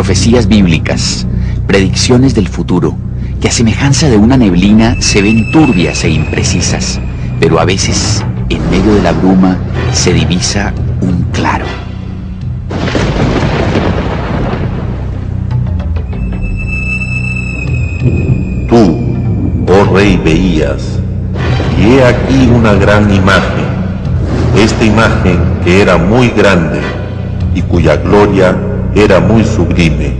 Profecías bíblicas, predicciones del futuro, que a semejanza de una neblina se ven turbias e imprecisas, pero a veces, en medio de la bruma, se divisa un claro. Tú, oh rey, veías, y he aquí una gran imagen. Esta imagen que era muy grande y cuya gloria era muy sublime,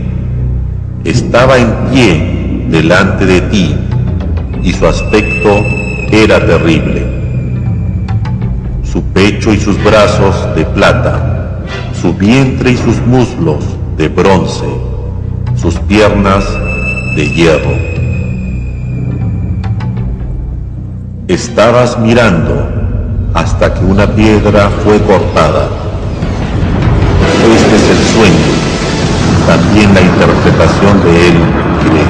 estaba en pie delante de ti, y su aspecto era terrible. Su pecho y sus brazos de plata, su vientre y sus muslos de bronce, sus piernas de hierro. Estabas mirando hasta que una piedra fue cortada. Este es el sueño, también la interpretación de él diré.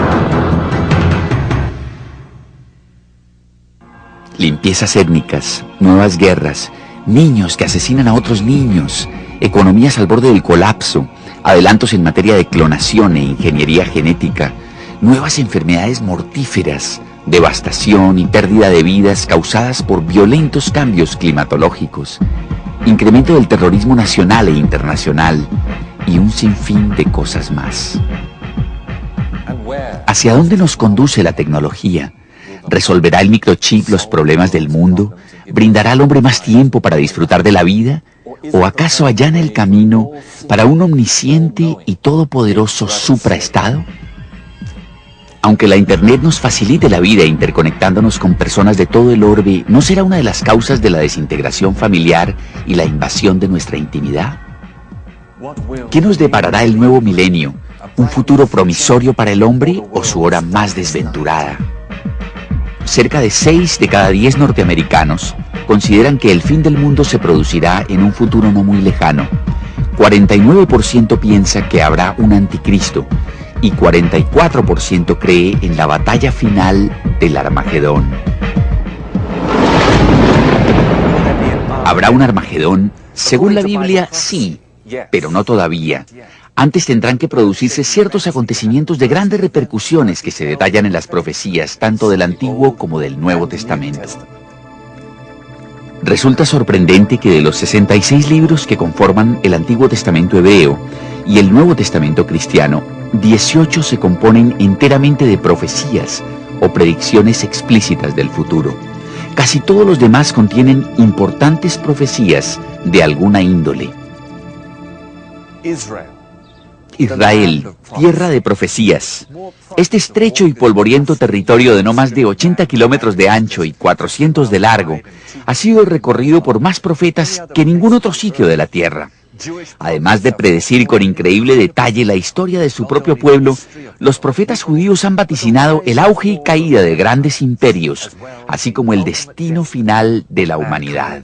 Limpiezas étnicas, nuevas guerras, niños que asesinan a otros niños, economías al borde del colapso, adelantos en materia de clonación e ingeniería genética, nuevas enfermedades mortíferas, devastación y pérdida de vidas causadas por violentos cambios climatológicos, incremento del terrorismo nacional e internacional y un sinfín de cosas más. ¿Hacia dónde nos conduce la tecnología? ¿Resolverá el microchip los problemas del mundo? ¿Brindará al hombre más tiempo para disfrutar de la vida? ¿O acaso allana el camino para un omnisciente y todopoderoso supraestado? Aunque la Internet nos facilite la vida interconectándonos con personas de todo el orbe, ¿no será una de las causas de la desintegración familiar y la invasión de nuestra intimidad? ¿Qué nos deparará el nuevo milenio? ¿Un futuro promisorio para el hombre o su hora más desventurada? Cerca de 6 de cada 10 norteamericanos consideran que el fin del mundo se producirá en un futuro no muy lejano. 49% piensa que habrá un anticristo y 44% cree en la batalla final del Armagedón. ¿Habrá un Armagedón? Según la Biblia, sí, pero no todavía. Antes tendrán que producirse ciertos acontecimientos de grandes repercusiones que se detallan en las profecías, tanto del Antiguo como del Nuevo Testamento. Resulta sorprendente que de los 66 libros que conforman el Antiguo Testamento hebreo y el Nuevo Testamento cristiano, 18 se componen enteramente de profecías o predicciones explícitas del futuro. Casi todos los demás contienen importantes profecías de alguna índole. Israel, tierra de profecías. Este estrecho y polvoriento territorio de no más de 80 kilómetros de ancho y 400 de largo ha sido recorrido por más profetas que ningún otro sitio de la tierra. Además de predecir con increíble detalle la historia de su propio pueblo, los profetas judíos han vaticinado el auge y caída de grandes imperios, así como el destino final de la humanidad.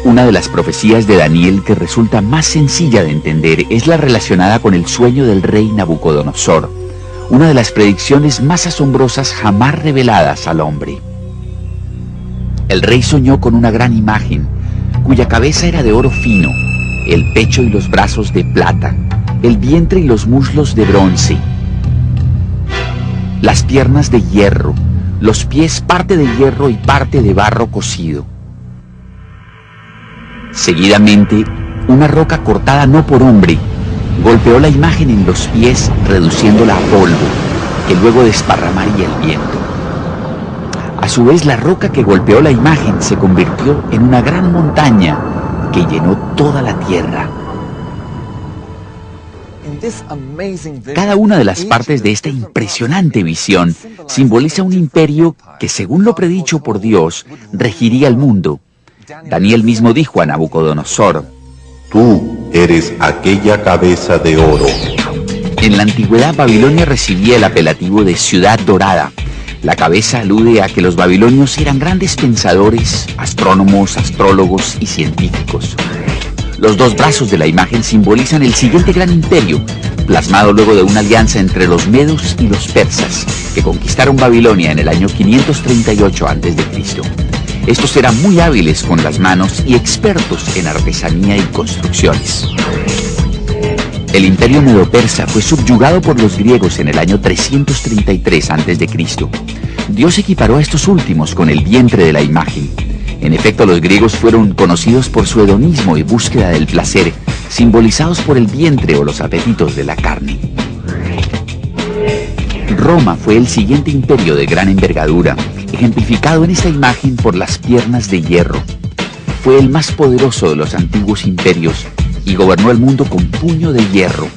Una de las profecías de Daniel que resulta más sencilla de entender es la relacionada con el sueño del rey Nabucodonosor, una de las predicciones más asombrosas jamás reveladas al hombre. El rey soñó con una gran imagen, cuya cabeza era de oro fino, el pecho y los brazos de plata, el vientre y los muslos de bronce, las piernas de hierro, los pies parte de hierro y parte de barro cocido. Seguidamente, una roca cortada no por hombre golpeó la imagen en los pies, reduciéndola a polvo, que luego desparramaría el viento. A su vez, la roca que golpeó la imagen se convirtió en una gran montaña que llenó toda la tierra. Cada una de las partes de esta impresionante visión simboliza un imperio que, según lo predicho por Dios, regiría el mundo. Daniel mismo dijo a Nabucodonosor: Tú eres aquella cabeza de oro. En la antigüedad, Babilonia recibía el apelativo de ciudad dorada. La cabeza alude a que los babilonios eran grandes pensadores, astrónomos, astrólogos y científicos. Los dos brazos de la imagen simbolizan el siguiente gran imperio, plasmado luego de una alianza entre los medos y los persas, que conquistaron Babilonia en el año 538 a.C. Estos eran muy hábiles con las manos y expertos en artesanía y construcciones. El imperio medo-persa fue subyugado por los griegos en el año 333 a.C. Dios equiparó a estos últimos con el vientre de la imagen. En efecto, los griegos fueron conocidos por su hedonismo y búsqueda del placer, simbolizados por el vientre o los apetitos de la carne. Roma fue el siguiente imperio de gran envergadura, ejemplificado en esta imagen por las piernas de hierro. Fue el más poderoso de los antiguos imperios y gobernó el mundo con puño de hierro.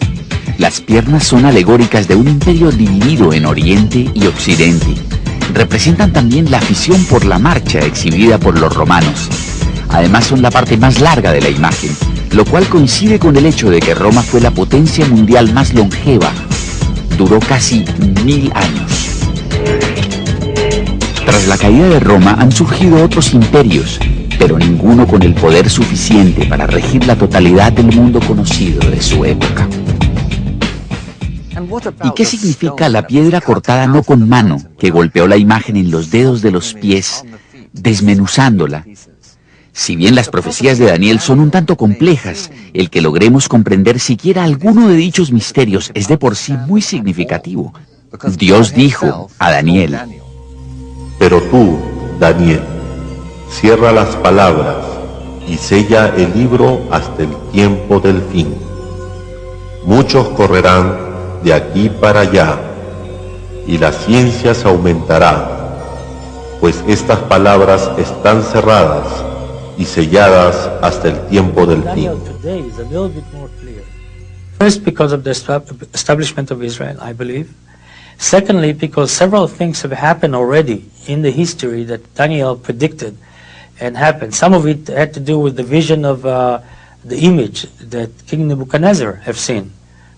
Las piernas son alegóricas de un imperio dividido en Oriente y Occidente. Representan también la afición por la marcha exhibida por los romanos. Además son la parte más larga de la imagen, lo cual coincide con el hecho de que Roma fue la potencia mundial más longeva. Duró casi 1000 años. Tras la caída de Roma han surgido otros imperios, pero ninguno con el poder suficiente para regir la totalidad del mundo conocido de su época. ¿Y qué significa la piedra cortada no con mano que golpeó la imagen en los dedos de los pies, desmenuzándola? Si bien las profecías de Daniel son un tanto complejas, el que logremos comprender siquiera alguno de dichos misterios es de por sí muy significativo. Dios dijo a Daniel: Pero tú, Daniel, cierra las palabras y sella el libro hasta el tiempo del fin. Muchos correrán de aquí para allá, y la ciencia se aumentará, pues estas palabras están cerradas y selladas hasta el tiempo del fin. First, because of the establishment of Israel, I believe. Secondly, because several things have happened already in the history that Daniel predicted and happened. Some of it had to do with the vision of the image that King Nebuchadnezzar have seen,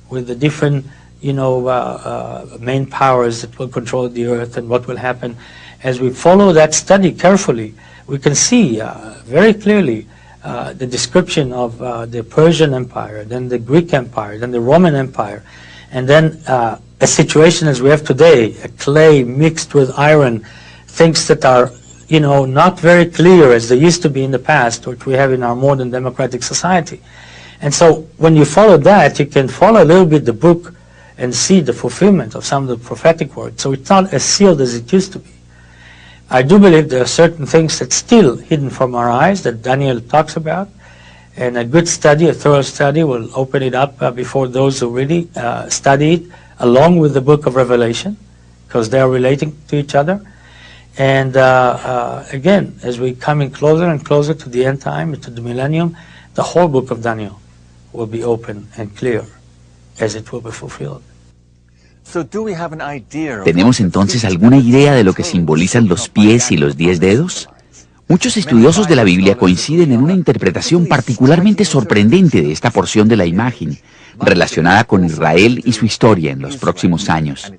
with the different, main powers that will control the earth and what will happen. As we follow that study carefully, we can see very clearly the description of the Persian Empire, then the Greek Empire, then the Roman Empire, and then a situation as we have today, a clay mixed with iron, things that are, not very clear as they used to be in the past, which we have in our modern democratic society. And so when you follow that, you can follow a little bit the book and see the fulfillment of some of the prophetic words. So it's not as sealed as it used to be. I do believe there are certain things that's still hidden from our eyes that Daniel talks about, and a good study, a thorough study, will open it up before those who really study it, along with the book of Revelation, because they are relating to each other. And again, as we come in closer and closer to the end time, to the millennium, the whole book of Daniel will be open and clear as it will be fulfilled. ¿Tenemos entonces alguna idea de lo que simbolizan los pies y los 10 dedos? Muchos estudiosos de la Biblia coinciden en una interpretación particularmente sorprendente de esta porción de la imagen, relacionada con Israel y su historia en los próximos años.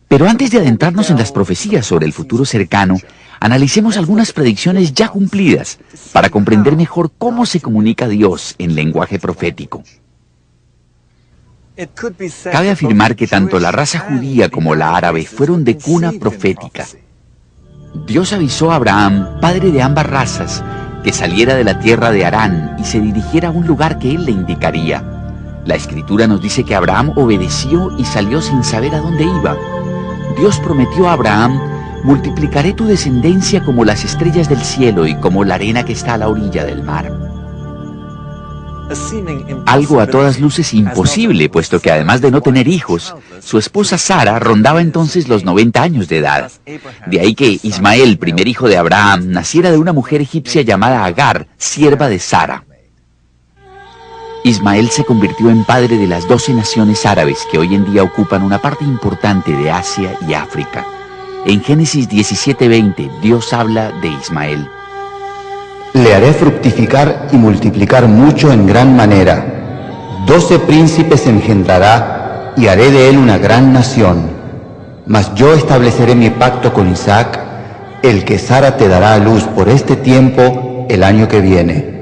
Pero antes de adentrarnos en las profecías sobre el futuro cercano, analicemos algunas predicciones ya cumplidas para comprender mejor cómo se comunica Dios en lenguaje profético. Cabe afirmar que tanto la raza judía como la árabe fueron de cuna profética. Dios avisó a Abraham, padre de ambas razas, que saliera de la tierra de Harán y se dirigiera a un lugar que él le indicaría. La Escritura nos dice que Abraham obedeció y salió sin saber a dónde iba. Dios prometió a Abraham: multiplicaré tu descendencia como las estrellas del cielo y como la arena que está a la orilla del mar. Algo a todas luces imposible, puesto que además de no tener hijos, su esposa Sara rondaba entonces los 90 años de edad. De ahí que Ismael, primer hijo de Abraham, naciera de una mujer egipcia llamada Agar, sierva de Sara. Ismael se convirtió en padre de las 12 naciones árabes que hoy en día ocupan una parte importante de Asia y África. En Génesis 17:20, Dios habla de Ismael. Le haré fructificar y multiplicar mucho en gran manera. 12 príncipes engendrará y haré de él una gran nación. Mas yo estableceré mi pacto con Isaac, el que Sara te dará a luz por este tiempo el año que viene.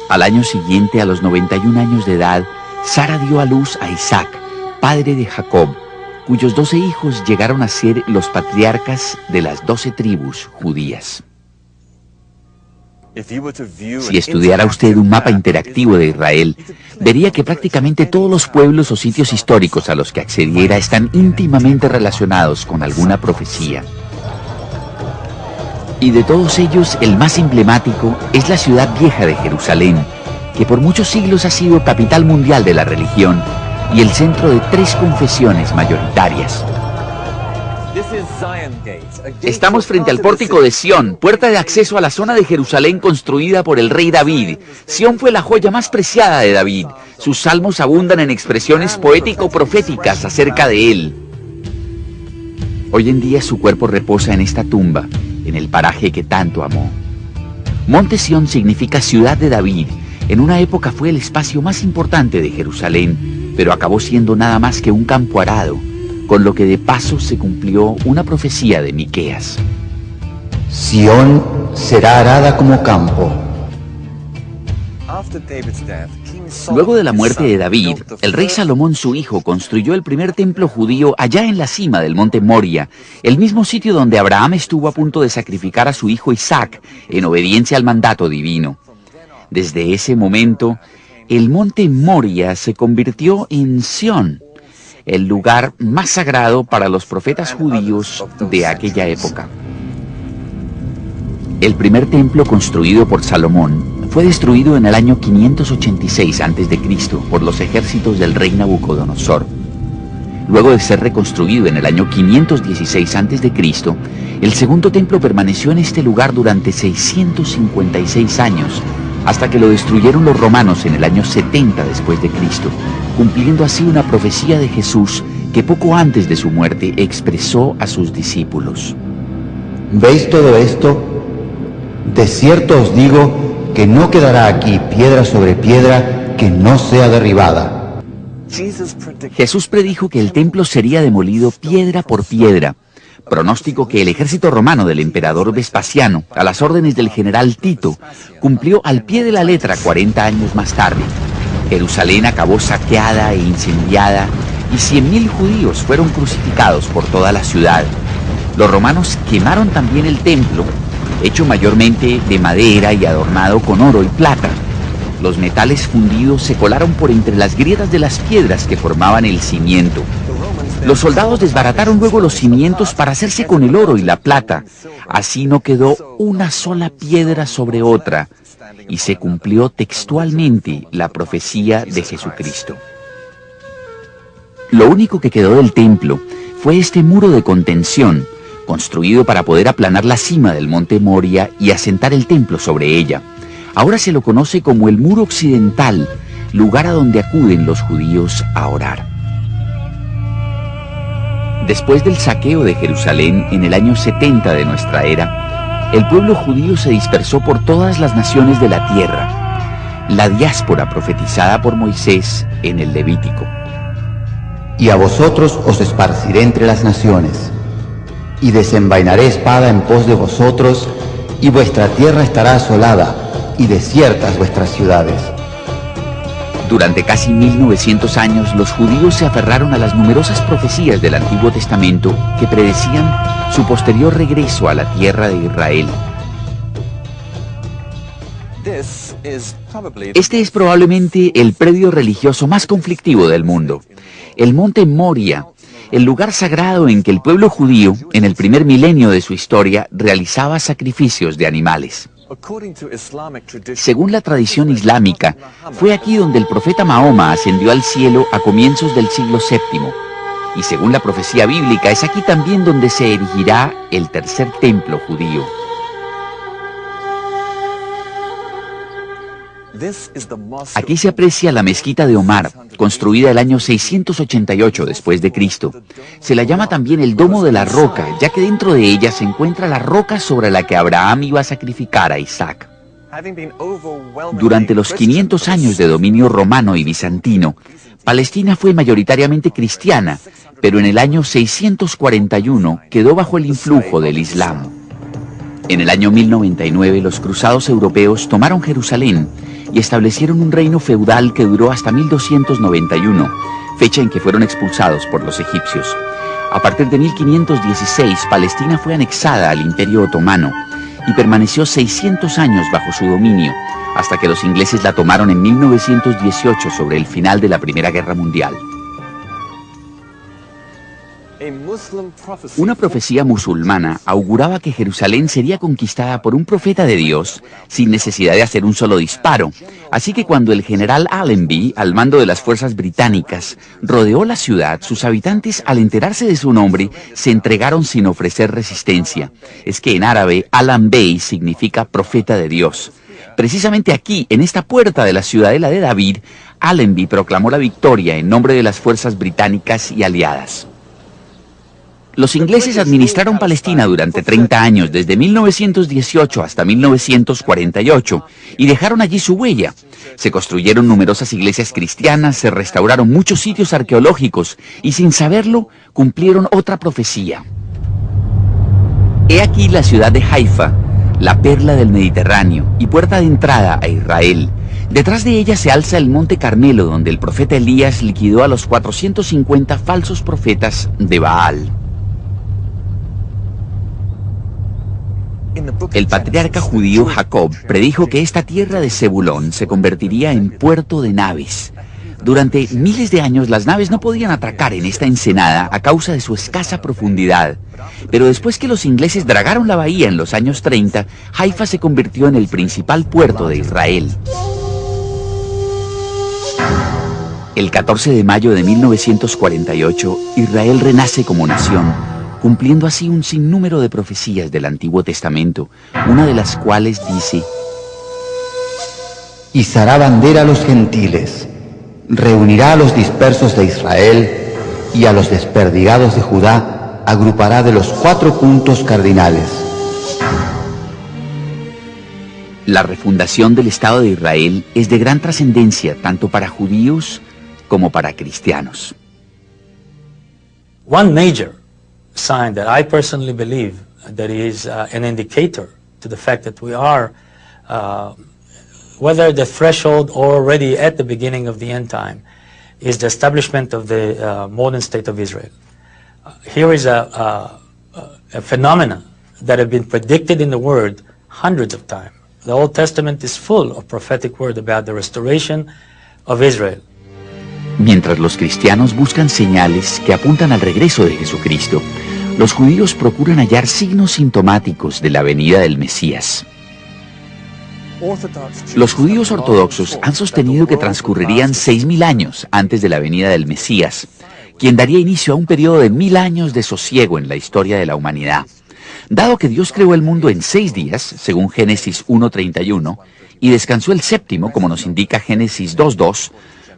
Al año siguiente, a los 91 años de edad, Sara dio a luz a Isaac, padre de Jacob, cuyos 12 hijos llegaron a ser los patriarcas de las 12 tribus judías. Si estudiara usted un mapa interactivo de Israel, vería que prácticamente todos los pueblos o sitios históricos a los que accediera están íntimamente relacionados con alguna profecía. Y de todos ellos, el más emblemático es la ciudad vieja de Jerusalén, que por muchos siglos ha sido capital mundial de la religión y el centro de 3 confesiones mayoritarias. Estamos frente al pórtico de Sión, puerta de acceso a la zona de Jerusalén construida por el rey David. Sión fue la joya más preciada de David. Sus salmos abundan en expresiones poético-proféticas acerca de él. Hoy en día su cuerpo reposa en esta tumba, en el paraje que tanto amó. Monte Sión significa ciudad de David. En una época fue el espacio más importante de Jerusalén, pero acabó siendo nada más que un campo arado, con lo que de paso se cumplió una profecía de Miqueas. Sión será arada como campo. Luego de la muerte de David, el rey Salomón, su hijo, construyó el primer templo judío allá en la cima del monte Moria, el mismo sitio donde Abraham estuvo a punto de sacrificar a su hijo Isaac, en obediencia al mandato divino. Desde ese momento, el monte Moria se convirtió en Sión, el lugar más sagrado para los profetas judíos de aquella época. El primer templo construido por Salomón fue destruido en el año 586 a.C. por los ejércitos del rey Nabucodonosor. Luego de ser reconstruido en el año 516 a.C., el segundo templo permaneció en este lugar durante 656 años, hasta que lo destruyeron los romanos en el año 70 después de Cristo, cumpliendo así una profecía de Jesús que poco antes de su muerte expresó a sus discípulos. ¿Veis todo esto? De cierto os digo que no quedará aquí piedra sobre piedra que no sea derribada. Jesús predijo que el templo sería demolido piedra por piedra, pronóstico que el ejército romano del emperador Vespasiano, a las órdenes del general Tito, cumplió al pie de la letra 40 años más tarde. Jerusalén acabó saqueada e incendiada y 100.000 judíos fueron crucificados por toda la ciudad. Los romanos quemaron también el templo, hecho mayormente de madera y adornado con oro y plata. Los metales fundidos se colaron por entre las grietas de las piedras que formaban el cimiento. Los soldados desbarataron luego los cimientos para hacerse con el oro y la plata. Así no quedó una sola piedra sobre otra, y se cumplió textualmente la profecía de Jesucristo. Lo único que quedó del templo fue este muro de contención, construido para poder aplanar la cima del monte Moria y asentar el templo sobre ella. Ahora se lo conoce como el Muro Occidental, lugar a donde acuden los judíos a orar. Después del saqueo de Jerusalén en el año 70 de nuestra era, el pueblo judío se dispersó por todas las naciones de la tierra, la diáspora profetizada por Moisés en el Levítico. Y a vosotros os esparciré entre las naciones, y desenvainaré espada en pos de vosotros, y vuestra tierra estará asolada, y desiertas vuestras ciudades. Durante casi 1900 años, los judíos se aferraron a las numerosas profecías del Antiguo Testamento que predecían su posterior regreso a la tierra de Israel. Este es probablemente el predio religioso más conflictivo del mundo. El monte Moria, el lugar sagrado en que el pueblo judío, en el primer milenio de su historia, realizaba sacrificios de animales. Según la tradición islámica, fue aquí donde el profeta Mahoma ascendió al cielo a comienzos del siglo VII. Y según la profecía bíblica, es aquí también donde se erigirá el tercer templo judío. Aquí se aprecia la mezquita de Omar, construida el año 688 después de Cristo. Se la llama también el Domo de la Roca, ya que dentro de ella se encuentra la roca sobre la que Abraham iba a sacrificar a Isaac. Durante los 500 años de dominio romano y bizantino, Palestina fue mayoritariamente cristiana, pero en el año 641 quedó bajo el influjo del Islam. En el año 1099 los cruzados europeos tomaron Jerusalén y establecieron un reino feudal que duró hasta 1291, fecha en que fueron expulsados por los egipcios. A partir de 1516, Palestina fue anexada al Imperio Otomano, y permaneció 600 años bajo su dominio, hasta que los ingleses la tomaron en 1918 sobre el final de la Primera Guerra Mundial. Una profecía musulmana auguraba que Jerusalén sería conquistada por un profeta de Dios sin necesidad de hacer un solo disparo. Así que cuando el general Allenby, al mando de las fuerzas británicas, rodeó la ciudad, sus habitantes, al enterarse de su nombre, se entregaron sin ofrecer resistencia. Es que en árabe, Alan Bey significa profeta de Dios. Precisamente aquí, en esta puerta de la ciudadela de David, Allenby proclamó la victoria en nombre de las fuerzas británicas y aliadas. Los ingleses administraron Palestina durante 30 años, desde 1918 hasta 1948, y dejaron allí su huella. Se construyeron numerosas iglesias cristianas, se restauraron muchos sitios arqueológicos, y sin saberlo, cumplieron otra profecía. He aquí la ciudad de Haifa, la perla del Mediterráneo y puerta de entrada a Israel. Detrás de ella se alza el monte Carmelo, donde el profeta Elías liquidó a los 450 falsos profetas de Baal. El patriarca judío Jacob predijo que esta tierra de Zebulón se convertiría en puerto de naves. Durante miles de años las naves no podían atracar en esta ensenada a causa de su escasa profundidad. Pero después que los ingleses dragaron la bahía en los años 30, Haifa se convirtió en el principal puerto de Israel. El 14 de mayo de 1948, Israel renace como nación, cumpliendo así un sinnúmero de profecías del Antiguo Testamento, una de las cuales dice: izará bandera a los gentiles, reunirá a los dispersos de Israel y a los desperdigados de Judá agrupará de los 4 puntos cardinales. La refundación del Estado de Israel es de gran trascendencia tanto para judíos como para cristianos. One major sign that I personally believe that is an indicator to the fact that we are whether the threshold or already at the beginning of the end time is the establishment of the modern state of Israel. Here is a phenomena that have been predicted in the Word hundreds of times. The Old Testament is full of prophetic word about the restoration of Israel. Mientras los cristianos buscan señales que apuntan al regreso de Jesucristo, los judíos procuran hallar signos sintomáticos de la venida del Mesías. Los judíos ortodoxos han sostenido que transcurrirían 6.000 años antes de la venida del Mesías, quien daría inicio a un periodo de 1.000 años de sosiego en la historia de la humanidad. Dado que Dios creó el mundo en 6 días, según Génesis 1:31, y descansó el séptimo, como nos indica Génesis 2:2,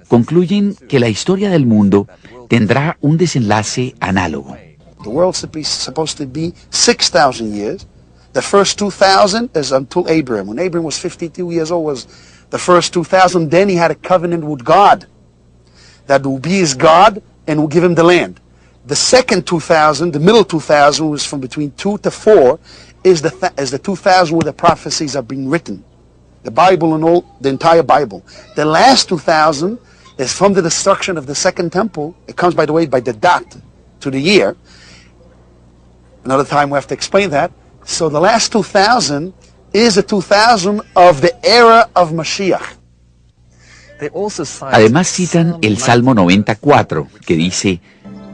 concluyen que la historia del mundo tendrá un desenlace análogo. The world's supposed to be 6,000 years. The first 2,000 is until Abraham. When Abraham was 52 years old was the first 2,000. Then he had a covenant with God that will be his God and will give him the land. The second 2,000, the middle 2,000, was from between 2 to 4, is the 2,000 where the prophecies are being written. The Bible and all, the entire Bible. The last 2,000 is from the destruction of the second temple. It comes, by the way, by the dot to the year. Another time we have to explain that. So the last 2,000 is the 2,000 of the era of Mashiach. Además citan el Salmo 94, que dice: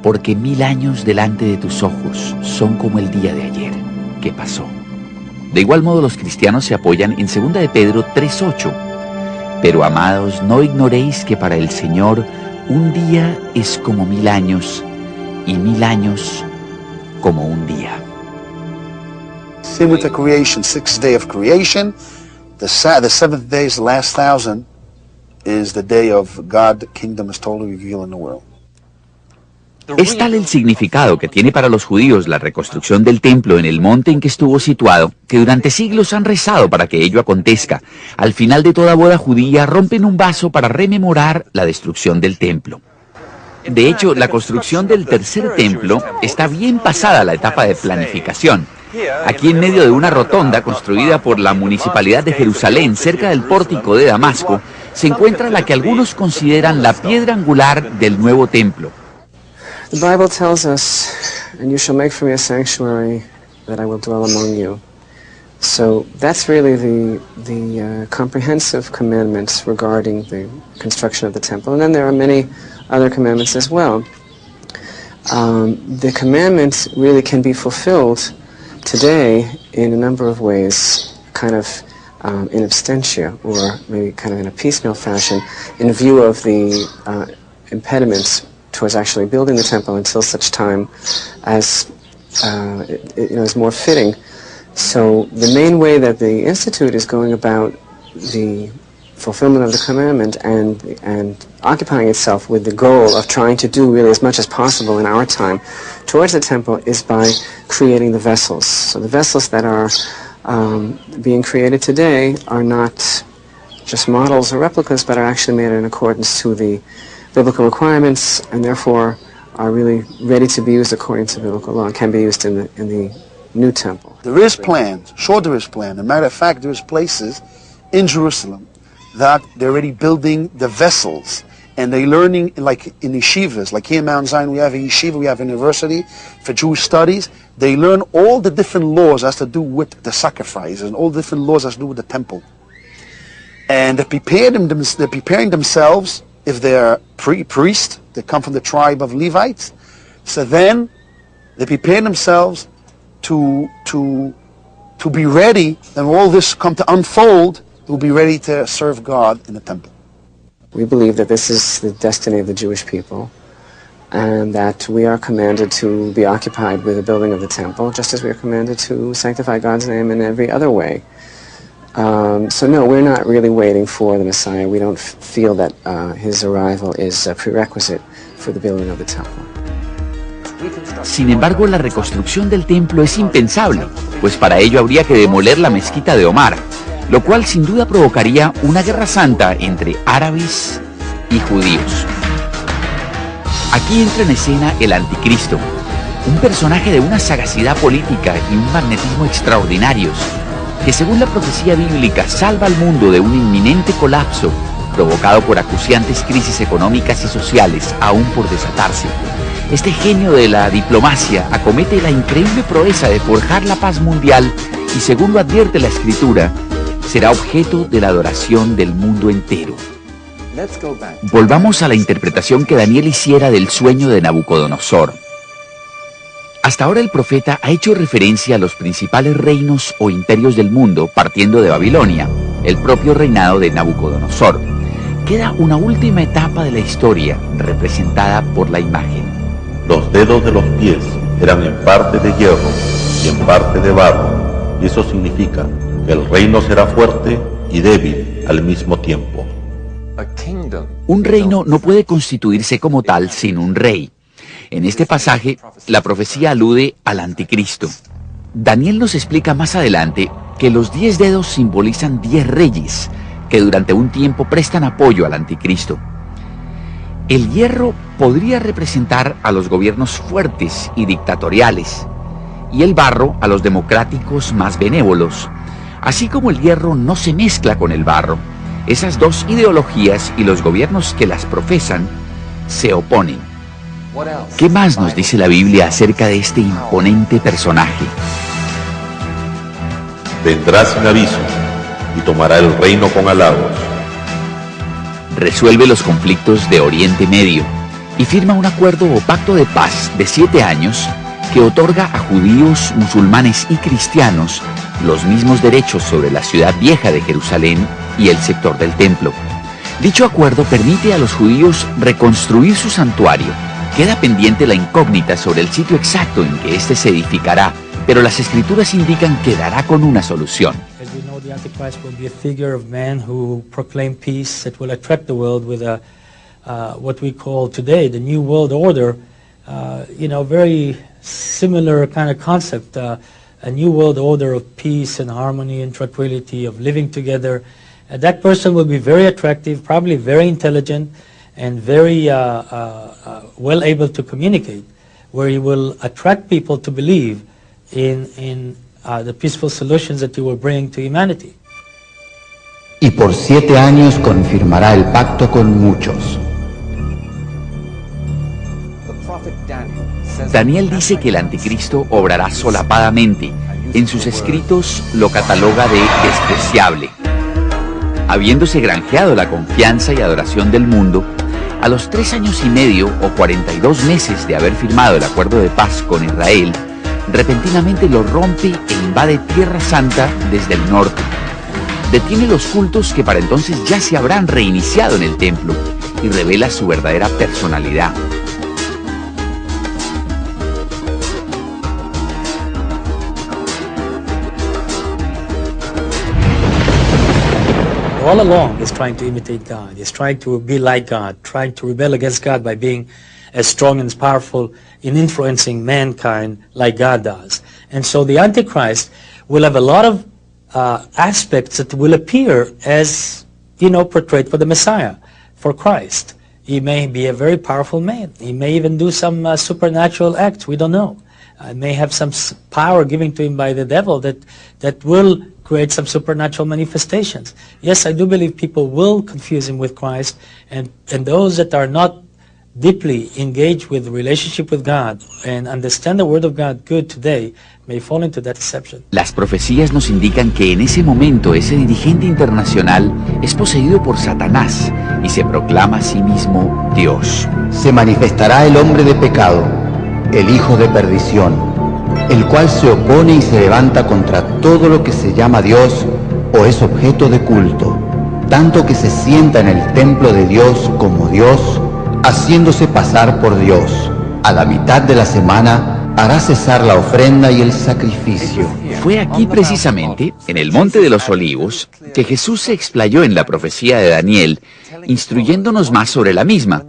porque 1000 años delante de tus ojos son como el día de ayer, que pasó. De igual modo los cristianos se apoyan en 2 de Pedro 3:8. Pero amados, no ignoréis que para el Señor un día es como 1000 años, y 1000 años como un día. Similar to creation, 6th day of creation. The 7th day is the last 1,000, is the day of God, the kingdom is totally revealed in the world. Es tal el significado que tiene para los judíos la reconstrucción del templo en el monte en que estuvo situado, que durante siglos han rezado para que ello acontezca. Al final de toda boda judía rompen un vaso para rememorar la destrucción del templo. De hecho, la construcción del tercer templo está bien pasada la etapa de planificación. Aquí en medio de una rotonda construida por la Municipalidad de Jerusalén, cerca del pórtico de Damasco, se encuentra la que algunos consideran la piedra angular del nuevo templo. The Bible tells us, and you shall make for me a sanctuary that I will dwell among you. So that's really the comprehensive commandments regarding the construction of the temple. And then there are many other commandments as well. The commandments really can be fulfilled today in a number of ways, kind of in absentia, or maybe kind of in a piecemeal fashion, in view of the impediments towards actually building the temple until such time as it is more fitting. So the main way that the Institute is going about the fulfillment of the commandment and occupying itself with the goal of trying to do really as much as possible in our time towards the temple is by creating the vessels. So the vessels that are being created today are not just models or replicas, but are actually made in accordance to the biblical requirements, and therefore are really ready to be used according to biblical law and can be used in the new temple. There is plans, sure there is plan. As a matter of fact, there is places in Jerusalem that they're already building the vessels, and they're learning, like in yeshivas, like here in Mount Zion we have a yeshiva, we have a university for Jewish studies. They learn all the different laws as to do with the sacrifice and all the different laws as to do with the temple. And they're preparing themselves, if they're priests, they come from the tribe of Levites, so then they prepare themselves to be ready, and all this come to unfold, will be ready to serve God in the temple. We believe that this is the destiny of the Jewish people, and that we are commanded to be occupied with the building of the temple, just as we are commanded to sanctify God's name in every other way. So no, we're not really waiting for the Messiah. We don't feel that his arrival is a prerequisite for the building of the temple. Sin embargo, la reconstrucción del templo es impensable, pues para ello habría que demoler la mezquita de Omar, lo cual sin duda provocaría una guerra santa entre árabes y judíos. Aquí entra en escena el anticristo, un personaje de una sagacidad política y un magnetismo extraordinarios, que según la profecía bíblica salva al mundo de un inminente colapso provocado por acuciantes crisis económicas y sociales aún por desatarse. Este genio de la diplomacia acomete la increíble proeza de forjar la paz mundial y, según lo advierte la Escritura, será objeto de la adoración del mundo entero. Volvamos a la interpretación que Daniel hiciera del sueño de Nabucodonosor. Hasta ahora el profeta ha hecho referencia a los principales reinos o imperios del mundo partiendo de Babilonia, el propio reinado de Nabucodonosor. Queda una última etapa de la historia representada por la imagen. Los dedos de los pies eran en parte de hierro y en parte de barro, y eso significa que el reino será fuerte y débil al mismo tiempo. Un reino no puede constituirse como tal sin un rey. En este pasaje, la profecía alude al anticristo. Daniel nos explica más adelante que los 10 dedos simbolizan 10 reyes, que durante un tiempo prestan apoyo al anticristo. El hierro podría representar a los gobiernos fuertes y dictatoriales, y el barro a los democráticos más benévolos. Así como el hierro no se mezcla con el barro, esas dos ideologías y los gobiernos que las profesan se oponen. ¿Qué más nos dice la Biblia acerca de este imponente personaje? Vendrá sin aviso y tomará el reino con halagos. Resuelve los conflictos de Oriente Medio y firma un acuerdo o pacto de paz de 7 años que otorga a judíos, musulmanes y cristianos los mismos derechos sobre la ciudad vieja de Jerusalén y el sector del templo. Dicho acuerdo permite a los judíos reconstruir su santuario. Queda pendiente la incógnita sobre el sitio exacto en que éste se edificará, pero las escrituras indican que dará con una solución. As we know, the Antichrist will be a figure of man who proclaim peace that will attract the world with a what we call today the New World Order. Very similar kind of concept. A new world order of peace and harmony and tranquility, of living together. That person will be very attractive, probably very intelligent, and very well able to communicate, where he will attract people to believe in the peaceful solutions that he will bring to humanity. Y por 7 años confirmará el pacto con muchos. Daniel dice que el anticristo obrará solapadamente en sus escritos lo cataloga de despreciable. Habiéndose granjeado la confianza y adoración del mundo, a los 3 años y medio o 42 meses de haber firmado el acuerdo de paz con Israel, repentinamente lo rompe e invade Tierra Santa desde el norte. Detiene los cultos que para entonces ya se habrán reiniciado en el templo y revela su verdadera personalidad. All along, he's trying to imitate God. He's trying to be like God, trying to rebel against God by being as strong and as powerful in influencing mankind like God does. And so the Antichrist will have a lot of aspects that will appear as, portrayed for the Messiah, for Christ. He may be a very powerful man. He may even do some supernatural acts. We don't know. May have some power given to him by the devil that will create some supernatural manifestations. Yes, I do believe people will confuse him with Christ, and those that are not deeply engaged with the relationship with God and understand the Word of God good today may fall into that deception. Las profecías nos indican que en ese momento ese dirigente internacional es poseído por Satanás y se proclama a sí mismo Dios. Se manifestará el hombre de pecado, el hijo de perdición, el cual se opone y se levanta contra todo lo que se llama Dios o es objeto de culto, tanto que se sienta en el templo de Dios como Dios, haciéndose pasar por Dios. A la mitad de la semana hará cesar la ofrenda y el sacrificio. Fue aquí precisamente, en el Monte de los Olivos, que Jesús se explayó en la profecía de Daniel, instruyéndonos más sobre la misma.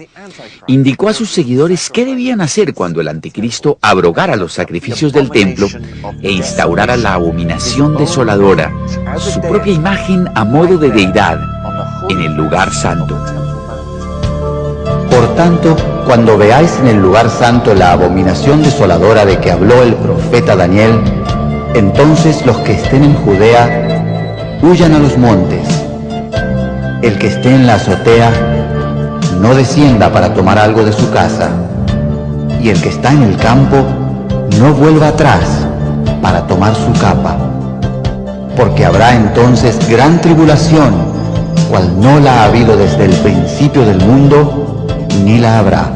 Indicó a sus seguidores qué debían hacer cuando el anticristo abrogara los sacrificios del templo e instaurara la abominación desoladora, su propia imagen a modo de deidad, en el lugar santo. Por tanto, cuando veáis en el lugar santo la abominación desoladora de que habló el profeta Daniel, entonces los que estén en Judea huyan a los montes. El que esté en la azotea no descienda para tomar algo de su casa, y el que está en el campo no vuelva atrás para tomar su capa, porque habrá entonces gran tribulación, cual no la ha habido desde el principio del mundo, ni la habrá.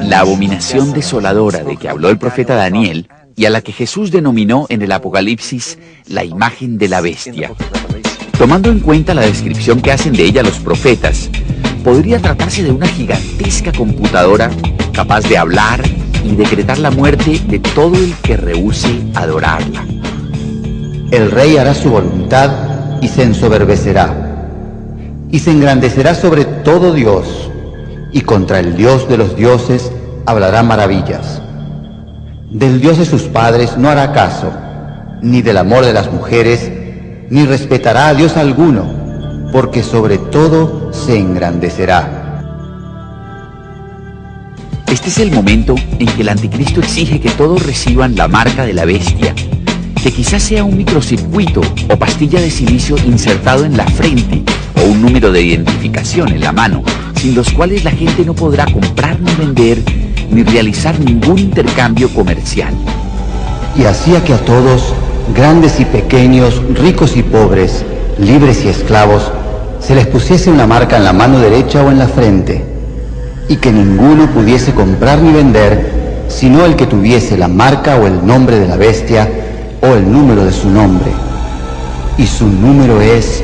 La abominación desoladora de que habló el profeta Daniel y a la que Jesús denominó en el Apocalipsis la imagen de la bestia. Tomando en cuenta la descripción que hacen de ella los profetas, podría tratarse de una gigantesca computadora capaz de hablar y decretar la muerte de todo el que rehúse adorarla. El rey hará su voluntad y se ensoberbecerá, y se engrandecerá sobre todo Dios, y contra el Dios de los dioses hablará maravillas. Del Dios de sus padres no hará caso, ni del amor de las mujeres, ni respetará a Dios alguno, porque sobre todo se engrandecerá. Este es el momento en que el anticristo exige que todos reciban la marca de la bestia, que quizás sea un microcircuito o pastilla de silicio insertado en la frente o un número de identificación en la mano, sin los cuales la gente no podrá comprar ni vender ni realizar ningún intercambio comercial. Y hacía que a todos, grandes y pequeños, ricos y pobres, libres y esclavos, se les pusiese una marca en la mano derecha o en la frente, y que ninguno pudiese comprar ni vender, sino el que tuviese la marca o el nombre de la bestia, o el número de su nombre, y su número es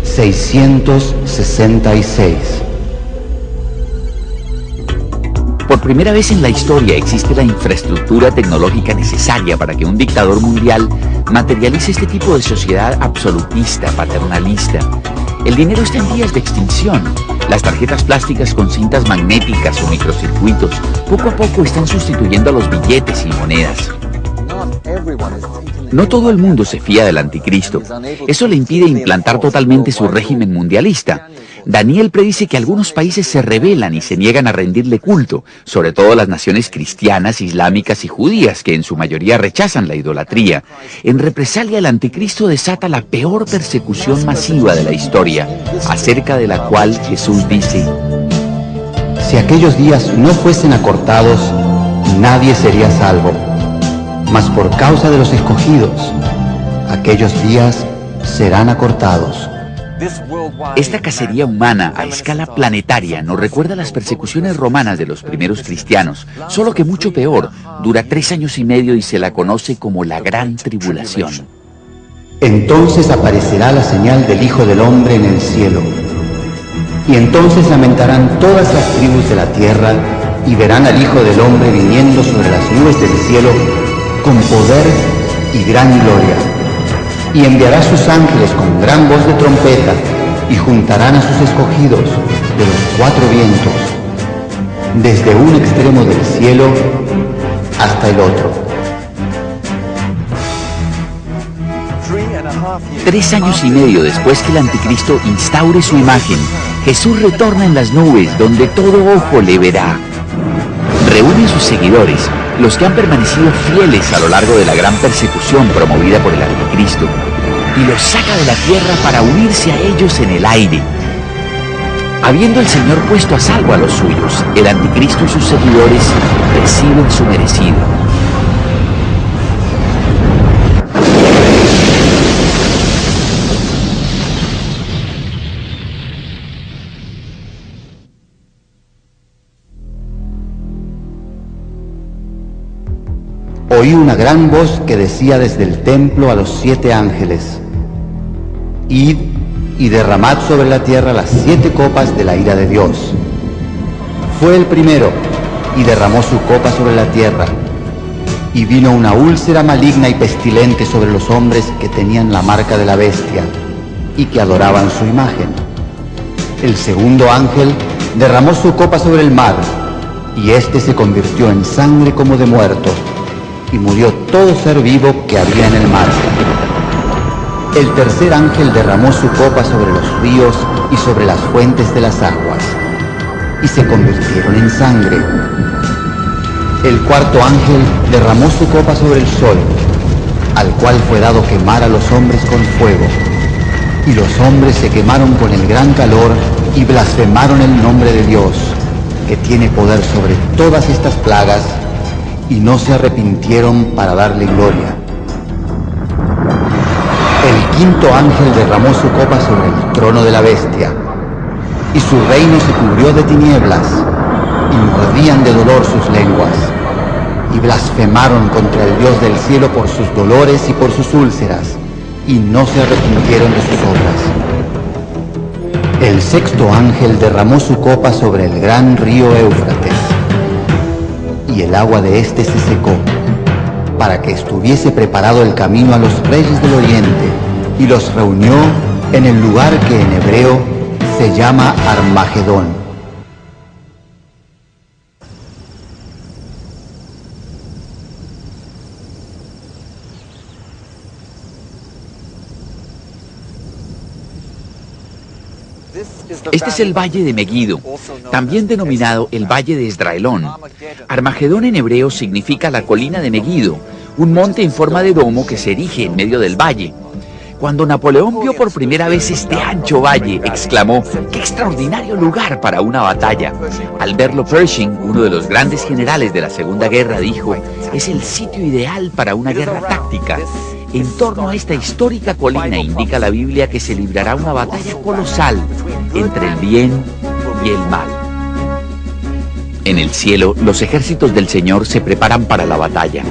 666. Por primera vez en la historia existe la infraestructura tecnológica necesaria para que un dictador mundial materialice este tipo de sociedad absolutista, paternalista. El dinero está en vías de extinción. Las tarjetas plásticas con cintas magnéticas o microcircuitos poco a poco están sustituyendo a los billetes y monedas. No todo el mundo se fía del anticristo. Eso le impide implantar totalmente su régimen mundialista. Daniel predice que algunos países se rebelan y se niegan a rendirle culto, sobre todo las naciones cristianas, islámicas y judías, que en su mayoría rechazan la idolatría. En represalia, el anticristo desata la peor persecución masiva de la historia, acerca de la cual Jesús dice: si aquellos días no fuesen acortados, nadie sería salvo. Mas por causa de los escogidos, aquellos días serán acortados. Esta cacería humana a escala planetaria nos recuerda las persecuciones romanas de los primeros cristianos, solo que mucho peor, dura 3 años y medio y se la conoce como la Gran Tribulación. Entonces aparecerá la señal del Hijo del Hombre en el cielo. Y entonces lamentarán todas las tribus de la tierra y verán al Hijo del Hombre viniendo sobre las nubes del cielo con poder y gran gloria. Y enviará sus ángeles con gran voz de trompeta y juntarán a sus escogidos de los 4 vientos, desde un extremo del cielo hasta el otro. 3 años y medio después que el anticristo instaure su imagen, Jesús retorna en las nubes donde todo ojo le verá. Reúne a sus seguidores, los que han permanecido fieles a lo largo de la gran persecución promovida por el anticristo, y los saca de la tierra para unirse a ellos en el aire. Habiendo el Señor puesto a salvo a los suyos, el anticristo y sus seguidores reciben su merecido. Oí una gran voz que decía desde el templo a los 7 ángeles: Id y derramad sobre la tierra las 7 copas de la ira de Dios. Fue el primero y derramó su copa sobre la tierra, y vino una úlcera maligna y pestilente sobre los hombres que tenían la marca de la bestia y que adoraban su imagen. El segundo ángel derramó su copa sobre el mar, y éste se convirtió en sangre como de muerto, y murió todo ser vivo que había en el mar. El tercer ángel derramó su copa sobre los ríos y sobre las fuentes de las aguas, y se convirtieron en sangre. El cuarto ángel derramó su copa sobre el sol, al cual fue dado quemar a los hombres con fuego, y los hombres se quemaron con el gran calor y blasfemaron el nombre de Dios, que tiene poder sobre todas estas plagas, y no se arrepintieron para darle gloria. El quinto ángel derramó su copa sobre el trono de la bestia, y su reino se cubrió de tinieblas, y mordían de dolor sus lenguas, y blasfemaron contra el Dios del cielo por sus dolores y por sus úlceras, y no se arrepintieron de sus obras. El sexto ángel derramó su copa sobre el gran río Éufrates, y el agua de éste se secó, para que estuviese preparado el camino a los reyes del oriente, y los reunió en el lugar que en hebreo se llama Armagedón. Este es el Valle de Megiddo, también denominado el Valle de Esdraelón. Armagedón en hebreo significa la colina de Megiddo, un monte en forma de domo que se erige en medio del valle. Cuando Napoleón vio por primera vez este ancho valle, exclamó: ¡qué extraordinario lugar para una batalla! Al verlo, Pershing, uno de los grandes generales de la Segunda Guerra, dijo: es el sitio ideal para una guerra táctica. En torno a esta histórica colina indica la Biblia que se librará una batalla colosal entre el bien y el mal. En el cielo, los ejércitos del Señor se preparan para la batalla.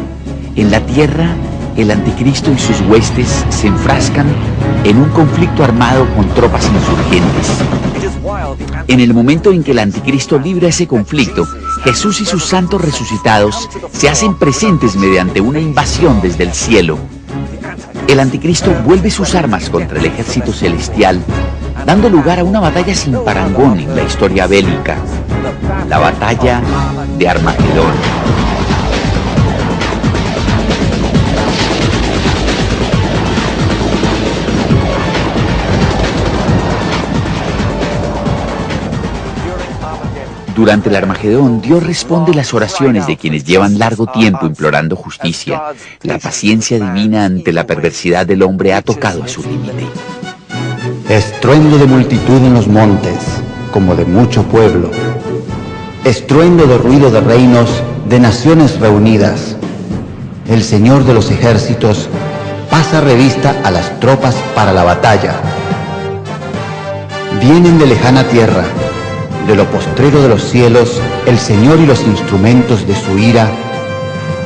En la tierra, el anticristo y sus huestes se enfrascan en un conflicto armado con tropas insurgentes. En el momento en que el anticristo libra ese conflicto, Jesús y sus santos resucitados se hacen presentes mediante una invasión desde el cielo. El anticristo vuelve sus armas contra el ejército celestial, dando lugar a una batalla sin parangón en la historia bélica, la batalla de Armagedón. Durante el Armagedón, Dios responde las oraciones de quienes llevan largo tiempo implorando justicia. La paciencia divina ante la perversidad del hombre ha tocado a su límite. Estruendo de multitud en los montes, como de mucho pueblo. estruendo de ruido de reinos, de naciones reunidas. El Señor de los ejércitos pasa revista a las tropas para la batalla. Vienen de lejana tierra, de lo postrero de los cielos, el Señor y los instrumentos de su ira,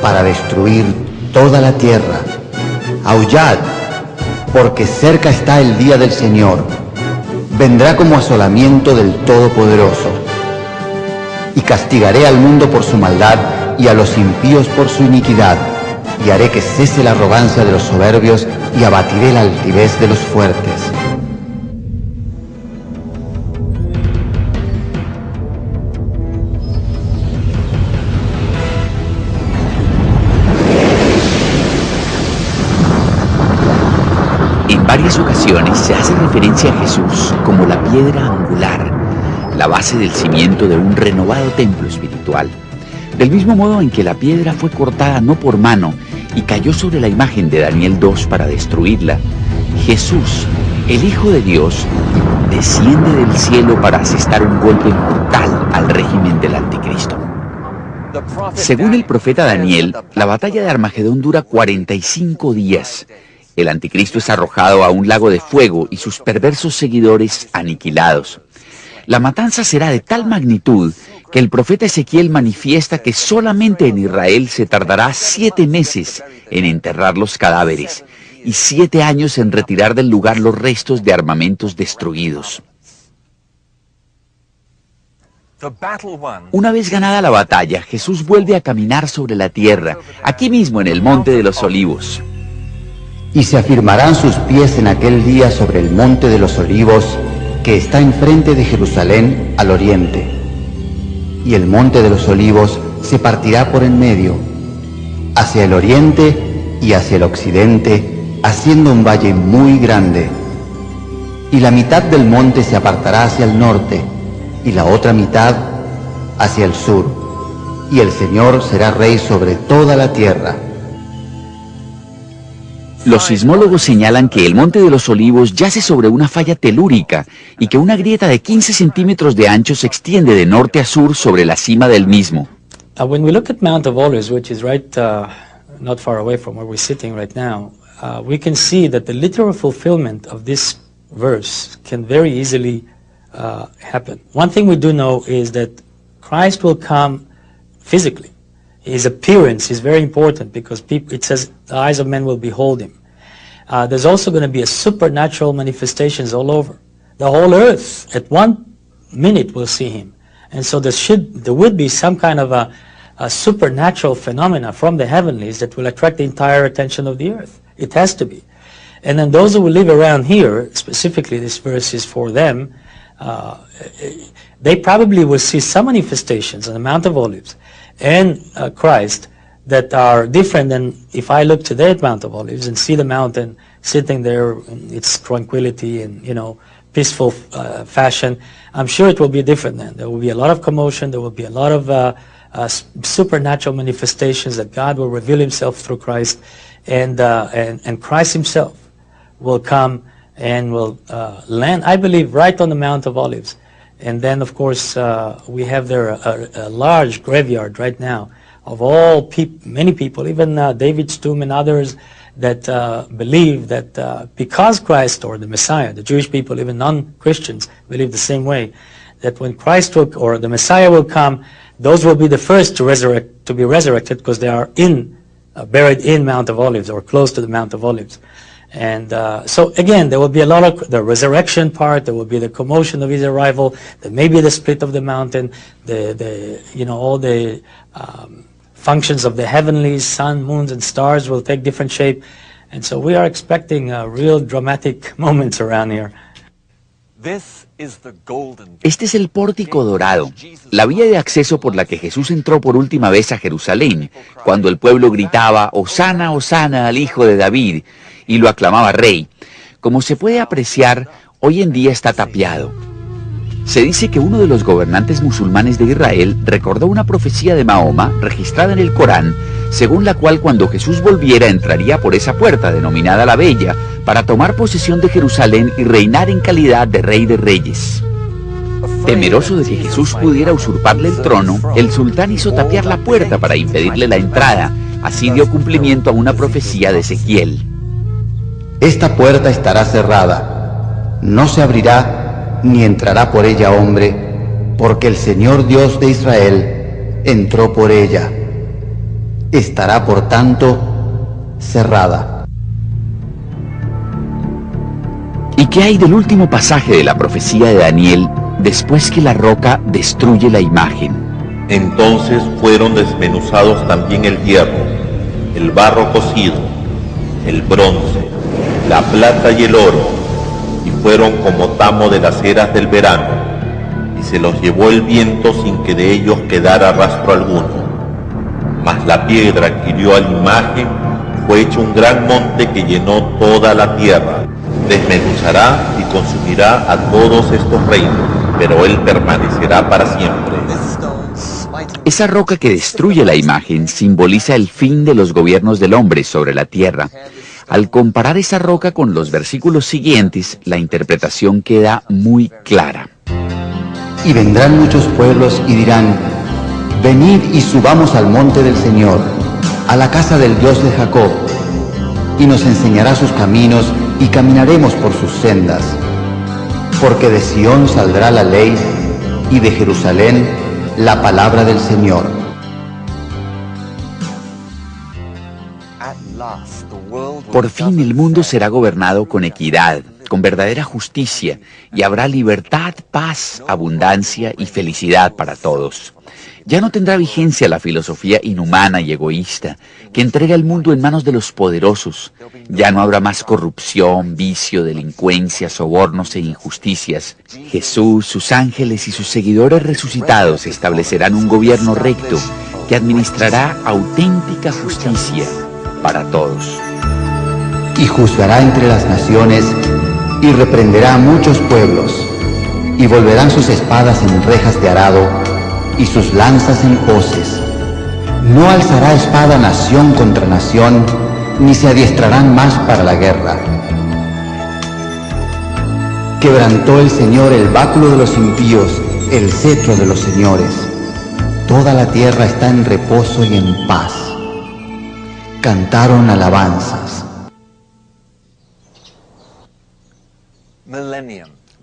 para destruir toda la tierra. Aullad, porque cerca está el día del Señor. Vendrá como asolamiento del Todopoderoso. Y castigaré al mundo por su maldad y a los impíos por su iniquidad, y haré que cese la arrogancia de los soberbios y abatiré la altivez de los fuertes. En varias ocasiones se hace referencia a Jesús como la piedra angular, la base del cimiento de un renovado templo espiritual. Del mismo modo en que la piedra fue cortada no por mano y cayó sobre la imagen de Daniel 2 para destruirla, Jesús, el Hijo de Dios, desciende del cielo para asestar un golpe mortal al régimen del Anticristo. Según el profeta Daniel, la batalla de Armagedón dura 45 días. El Anticristo es arrojado a un lago de fuego y sus perversos seguidores aniquilados. La matanza será de tal magnitud que el profeta Ezequiel manifiesta que solamente en Israel se tardará 7 meses en enterrar los cadáveres y 7 años en retirar del lugar los restos de armamentos destruidos. Una vez ganada la batalla, Jesús vuelve a caminar sobre la tierra, aquí mismo en el Monte de los Olivos. Y se afirmarán sus pies en aquel día sobre el Monte de los Olivos, que está enfrente de Jerusalén al oriente. Y el Monte de los Olivos se partirá por en medio, hacia el oriente y hacia el occidente, haciendo un valle muy grande. Y la mitad del monte se apartará hacia el norte, y la otra mitad hacia el sur. Y el Señor será rey sobre toda la tierra. Los sismólogos señalan que el Monte de los Olivos yace sobre una falla telúrica y que una grieta de 15 centímetros de ancho se extiende de norte a sur sobre la cima del mismo. When we look at Mount of Olives, which is right not far away from where we're sitting right now, we can see that the literal fulfillment of this verse can very easily happen. One thing we do know is that Christ will come physically. His appearance is very important because it says the eyes of men will behold him. There's also going to be a supernatural manifestations all over. The whole earth at one minute will see him. And so there would be some kind of a supernatural phenomena from the heavenlies that will attract the entire attention of the earth. It has to be. And then those who will live around here, specifically this verse is for them, they probably will see some manifestations on the Mount of Olives and Christ that are different than if I look today at Mount of Olives and see the mountain sitting there in its tranquility and, peaceful fashion. I'm sure it will be different then. There will be a lot of commotion. There will be a lot of supernatural manifestations that God will reveal himself through Christ, and Christ himself will come and will land, I believe, right on the Mount of Olives. And then, of course, we have there a large graveyard right now of many people, even David's tomb and others that believe that because Christ, or the Messiah, the Jewish people, even non-Christians, believe the same way, that when Christ or the Messiah will come, those will be the first to be resurrected because they are buried in Mount of Olives or close to the Mount of Olives. And so again, there will be a lot of the resurrection part. There will be the commotion of his arrival. There may be the split of the mountain. All the functions of the heavenlies, sun, moons, and stars will take different shape. And so we are expecting real dramatic moments around here. Este es el pórtico dorado, la vía de acceso por la que Jesús entró por última vez a Jerusalén, cuando el pueblo gritaba, «Hosana, Hosana al Hijo de David», y lo aclamaba rey. Como se puede apreciar, hoy en día está tapiado. Se dice que uno de los gobernantes musulmanes de Israel recordó una profecía de Mahoma registrada en el Corán, según la cual cuando Jesús volviera entraría por esa puerta denominada la Bella para tomar posesión de Jerusalén y reinar en calidad de Rey de Reyes. Temeroso de que Jesús pudiera usurparle el trono, el sultán hizo tapiar la puerta para impedirle la entrada. Así dio cumplimiento a una profecía de Ezequiel. Esta puerta estará cerrada, no se abrirá ni entrará por ella hombre, porque el Señor Dios de Israel entró por ella. Estará, por tanto, cerrada. ¿Y qué hay del último pasaje de la profecía de Daniel después que la roca destruye la imagen? Entonces fueron desmenuzados también el hierro, el barro cocido, el bronce, la plata y el oro, y fueron como tamo de las eras del verano, y se los llevó el viento sin que de ellos quedara rastro alguno. Mas la piedra que hirió a la imagen fue hecho un gran monte que llenó toda la tierra. Desmenuzará y consumirá a todos estos reinos, pero él permanecerá para siempre. Esa roca que destruye la imagen simboliza el fin de los gobiernos del hombre sobre la tierra. Al comparar esa roca con los versículos siguientes, la interpretación queda muy clara. Y vendrán muchos pueblos y dirán: venid y subamos al monte del Señor, a la casa del Dios de Jacob, y nos enseñará sus caminos y caminaremos por sus sendas. Porque de Sión saldrá la ley y de Jerusalén la palabra del Señor. Por fin el mundo será gobernado con equidad, con verdadera justicia, y habrá libertad, paz, abundancia y felicidad para todos. Ya no tendrá vigencia la filosofía inhumana y egoísta que entrega el mundo en manos de los poderosos. Ya no habrá más corrupción, vicio, delincuencia, sobornos e injusticias. Jesús, sus ángeles y sus seguidores resucitados establecerán un gobierno recto que administrará auténtica justicia para todos. Y juzgará entre las naciones y reprenderá a muchos pueblos, y volverán sus espadas en rejas de arado y sus lanzas en hoces. No alzará espada nación contra nación, ni se adiestrarán más para la guerra. Quebrantó el Señor el báculo de los impíos, el cetro de los señores. Toda la tierra está en reposo y en paz. Cantaron alabanzas.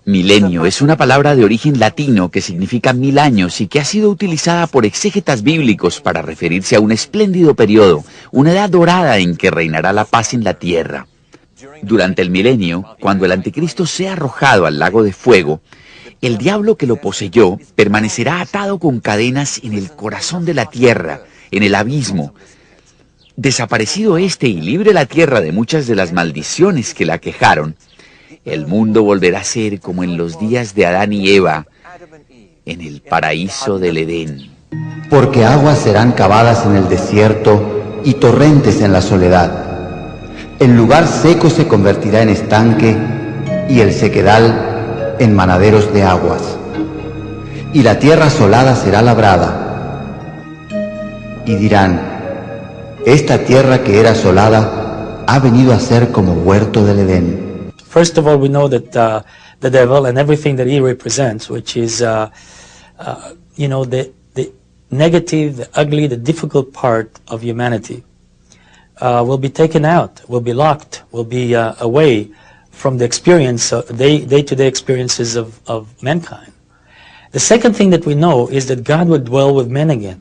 Milenio es una palabra de origen latino que significa 1000 años y que ha sido utilizada por exégetas bíblicos para referirse a un espléndido periodo, una edad dorada en que reinará la paz en la tierra. Durante el milenio, cuando el anticristo sea arrojado al lago de fuego, el diablo que lo poseyó permanecerá atado con cadenas en el corazón de la tierra, en el abismo. Desaparecido este y libre la tierra de muchas de las maldiciones que la aquejaron, el mundo volverá a ser como en los días de Adán y Eva, en el paraíso del Edén. Porque aguas serán cavadas en el desierto y torrentes en la soledad. El lugar seco se convertirá en estanque y el sequedal en manaderos de aguas. Y la tierra asolada será labrada. Y dirán: esta tierra que era asolada ha venido a ser como huerto del Edén. First of all, we know that the devil and everything that he represents, which is, the negative, the ugly, the difficult part of humanity, will be taken out, will be locked, will be away from the experience, day-to-day experiences of mankind. The second thing that we know is that God would dwell with men again.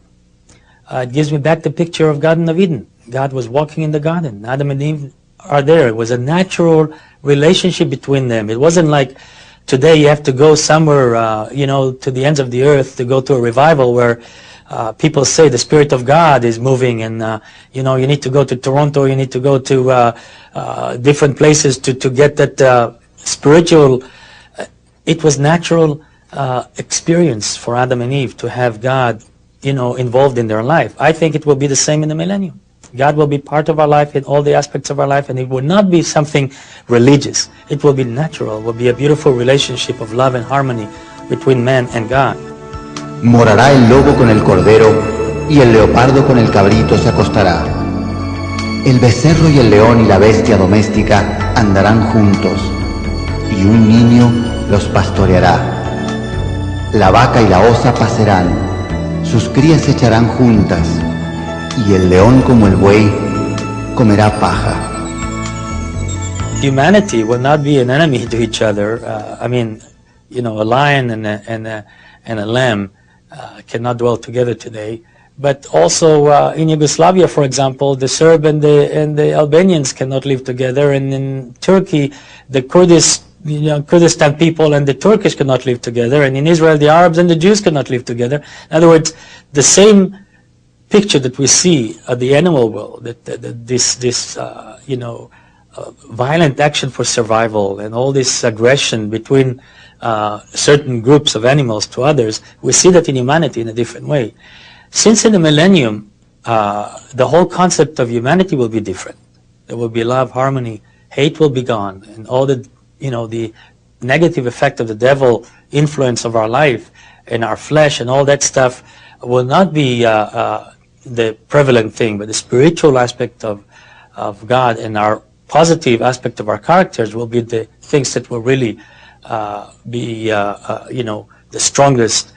It gives me back the picture of Garden of Eden. God was walking in the garden. Adam and Eve are there. It was a natural relationship between them. It wasn't like today you have to go somewhere, to the ends of the earth to go to a revival where people say the Spirit of God is moving and, you need to go to Toronto, you need to go to different places to get that spiritual. It was natural experience for Adam and Eve to have God, involved in their life. I think it will be the same in the millennium. God will be part of our life in all the aspects of our life, and it will not be something religious. It will be natural. It will be a beautiful relationship of love and harmony between man and God. Morará el lobo con el cordero, y el leopardo con el cabrito se acostará. El becerro y el león y la bestia doméstica andarán juntos, y un niño los pastoreará. La vaca y la osa pasarán, sus crías se echarán juntas, y el león como el buey comerá paja. Humanity will not be an enemy to each other. I mean, you know, a lion and a lamb cannot dwell together today. But also in Yugoslavia, for example, the Serb and the Albanians cannot live together, and in Turkey, the Kurdistan people and the Turkish cannot live together, and in Israel, the Arabs and the Jews cannot live together. In other words, the same picture that we see of the animal world, this violent action for survival and all this aggression between certain groups of animals to others, we see that in humanity in a different way. Since in the millennium, the whole concept of humanity will be different. There will be love, harmony, hate will be gone, and all the negative effect of the devil influence of our life and our flesh and all that stuff will not be the prevalent thing, but the spiritual aspect of God and our positive aspect of our characters will be the things that will really be the strongest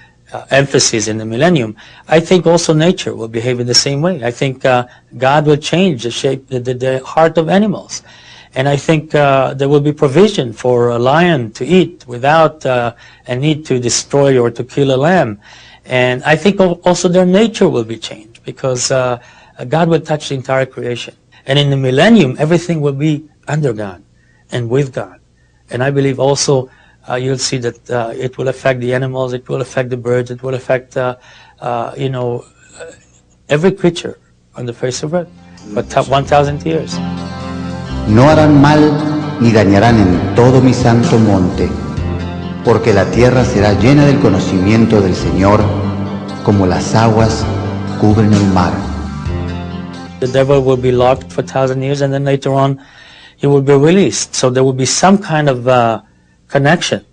emphasis in the millennium. I think also nature will behave in the same way. I think God will change the shape, the heart of animals. And I think there will be provision for a lion to eat without a need to destroy or to kill a lamb. And I think also their nature will be changed because God will touch the entire creation. And in the millennium, everything will be under God and with God. And I believe also you'll see that it will affect the animals, it will affect the birds, it will affect, every creature on the face of earth for 1,000 years. No harán mal ni dañarán en todo mi santo monte, porque la tierra será llena del conocimiento del Señor, como las aguas cubren el mar. The devil will be locked for 1,000 years, and then later on he will be released. So there will be some kind of connection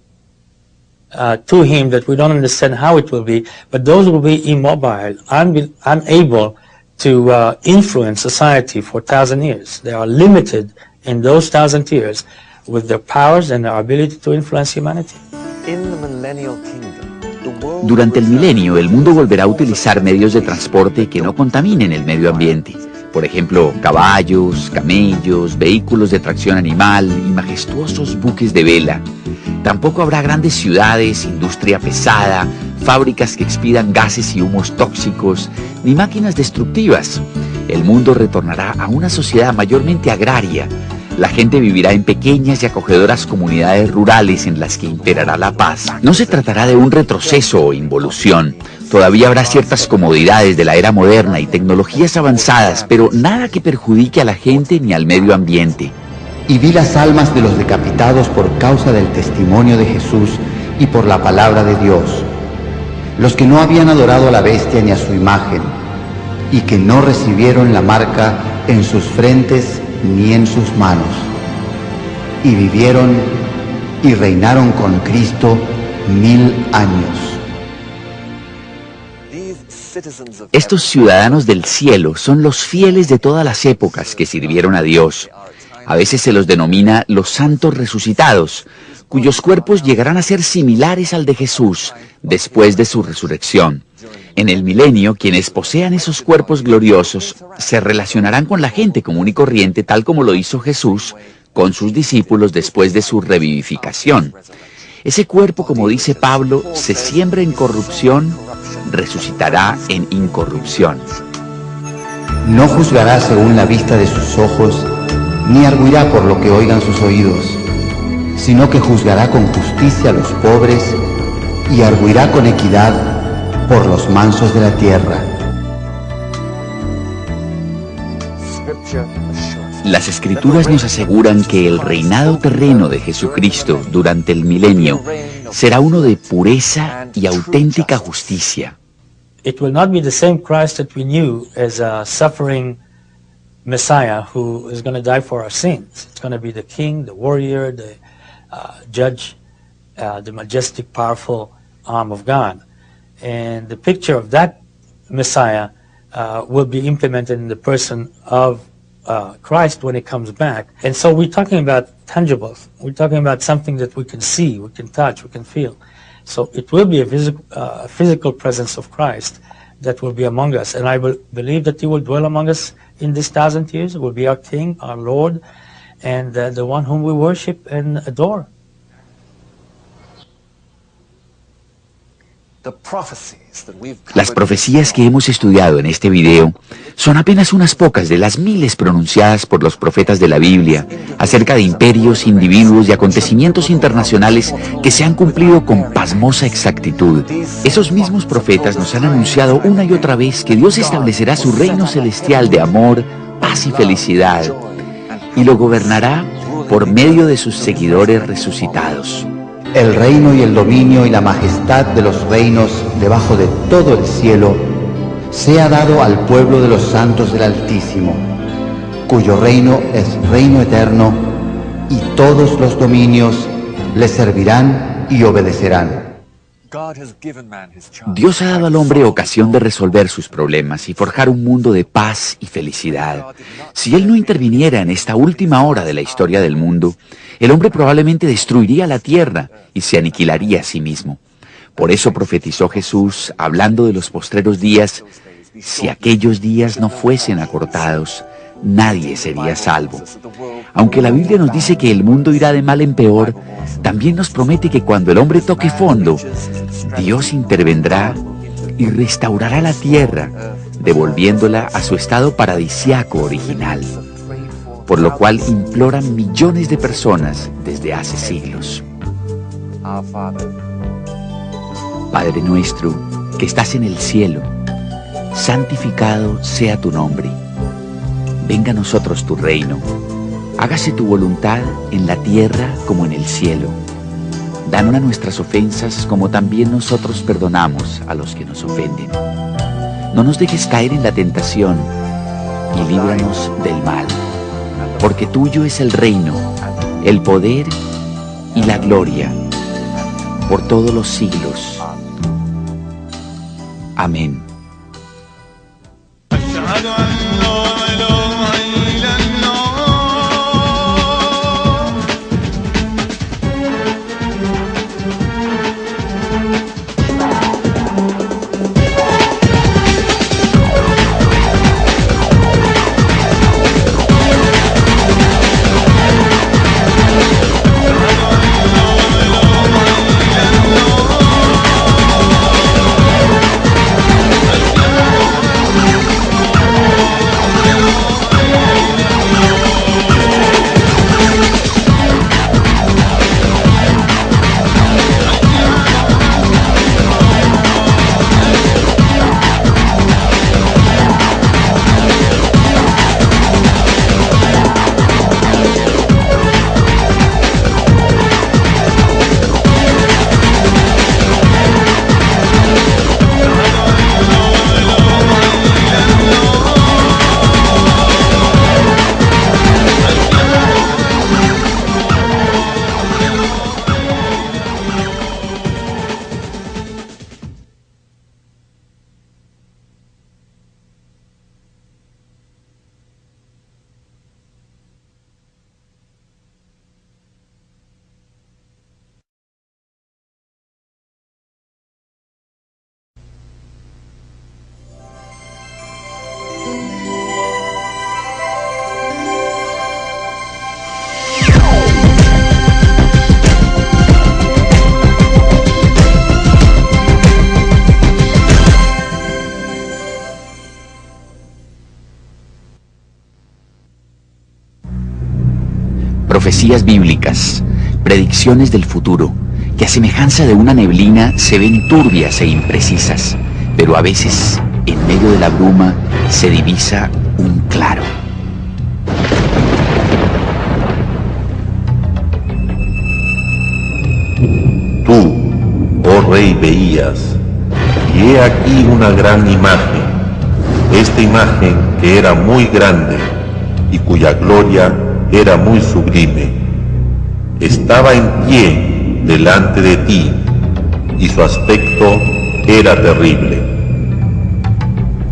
to him that we don't understand how it will be, but those will be immobile, unable to influence society for 1,000 years. They are limited in those 1,000 years with their powers and their ability to influence humanity. Durante el milenio, el mundo volverá a utilizar medios de transporte que no contaminen el medio ambiente. Por ejemplo, caballos, camellos, vehículos de tracción animal y majestuosos buques de vela. Tampoco habrá grandes ciudades, industria pesada, fábricas que expidan gases y humos tóxicos, ni máquinas destructivas. El mundo retornará a una sociedad mayormente agraria. La gente vivirá en pequeñas y acogedoras comunidades rurales en las que imperará la paz. No se tratará de un retroceso o involución. Todavía habrá ciertas comodidades de la era moderna y tecnologías avanzadas, pero nada que perjudique a la gente ni al medio ambiente. Y vi las almas de los decapitados por causa del testimonio de Jesús y por la palabra de Dios, los que no habían adorado a la bestia ni a su imagen, y que no recibieron la marca en sus frentes ni en sus manos, y vivieron y reinaron con Cristo 1000 años. Estos ciudadanos del cielo son los fieles de todas las épocas que sirvieron a Dios. A veces se los denomina los santos resucitados, cuyos cuerpos llegarán a ser similares al de Jesús después de su resurrección. En el milenio, quienes posean esos cuerpos gloriosos se relacionarán con la gente común y corriente, tal como lo hizo Jesús con sus discípulos después de su revivificación. Ese cuerpo, como dice Pablo, se siembra en corrupción, resucitará en incorrupción. No juzgará según la vista de sus ojos, ni arguirá por lo que oigan sus oídos, sino que juzgará con justicia a los pobres y arguirá con equidad por los mansos de la tierra. Las Escrituras nos aseguran que el reinado terreno de Jesucristo durante el milenio será uno de pureza y auténtica justicia. It will not be the same Christ that we knew as a suffering Messiah who is going to die for our sins. It's going to be the king, the warrior, the judge, the majestic, powerful arm of God. And the picture of that Messiah will be implemented in the person of Christ when he comes back. And so we're talking about tangibles. We're talking about something that we can see, we can touch, we can feel. So it will be a physical presence of Christ that will be among us. And I believe that he will dwell among us in this 1,000 years. He will be our King, our Lord, and the one whom we worship and adore. Las profecías que hemos estudiado en este video son apenas unas pocas de las miles pronunciadas por los profetas de la Biblia acerca de imperios, individuos y acontecimientos internacionales que se han cumplido con pasmosa exactitud. Esos mismos profetas nos han anunciado una y otra vez que Dios establecerá su reino celestial de amor, paz y felicidad, y lo gobernará por medio de sus seguidores resucitados. El reino y el dominio y la majestad de los reinos debajo de todo el cielo sea dado al pueblo de los santos del Altísimo, cuyo reino es reino eterno, y todos los dominios le servirán y obedecerán. Dios ha dado al hombre ocasión de resolver sus problemas y forjar un mundo de paz y felicidad. Si Él no interviniera en esta última hora de la historia del mundo, el hombre probablemente destruiría la tierra y se aniquilaría a sí mismo. Por eso profetizó Jesús, hablando de los postreros días: si aquellos días no fuesen acortados, nadie sería salvo. Aunque la Biblia nos dice que el mundo irá de mal en peor, también nos promete que cuando el hombre toque fondo, Dios intervendrá y restaurará la tierra, devolviéndola a su estado paradisíaco original, por lo cual imploran millones de personas desde hace siglos. Padre nuestro, que estás en el cielo, santificado sea tu nombre. Venga a nosotros tu reino. Hágase tu voluntad en la tierra como en el cielo. Danos nuestras ofensas como también nosotros perdonamos a los que nos ofenden. No nos dejes caer en la tentación y líbranos del mal. Porque tuyo es el reino, el poder y la gloria, por todos los siglos. Amén. Profecías bíblicas, predicciones del futuro, que a semejanza de una neblina se ven turbias e imprecisas, pero a veces, en medio de la bruma, se divisa un claro. Tú, oh rey, veías, y he aquí una gran imagen, esta imagen que era muy grande y cuya gloria era muy sublime. Estaba en pie delante de ti, y su aspecto era terrible.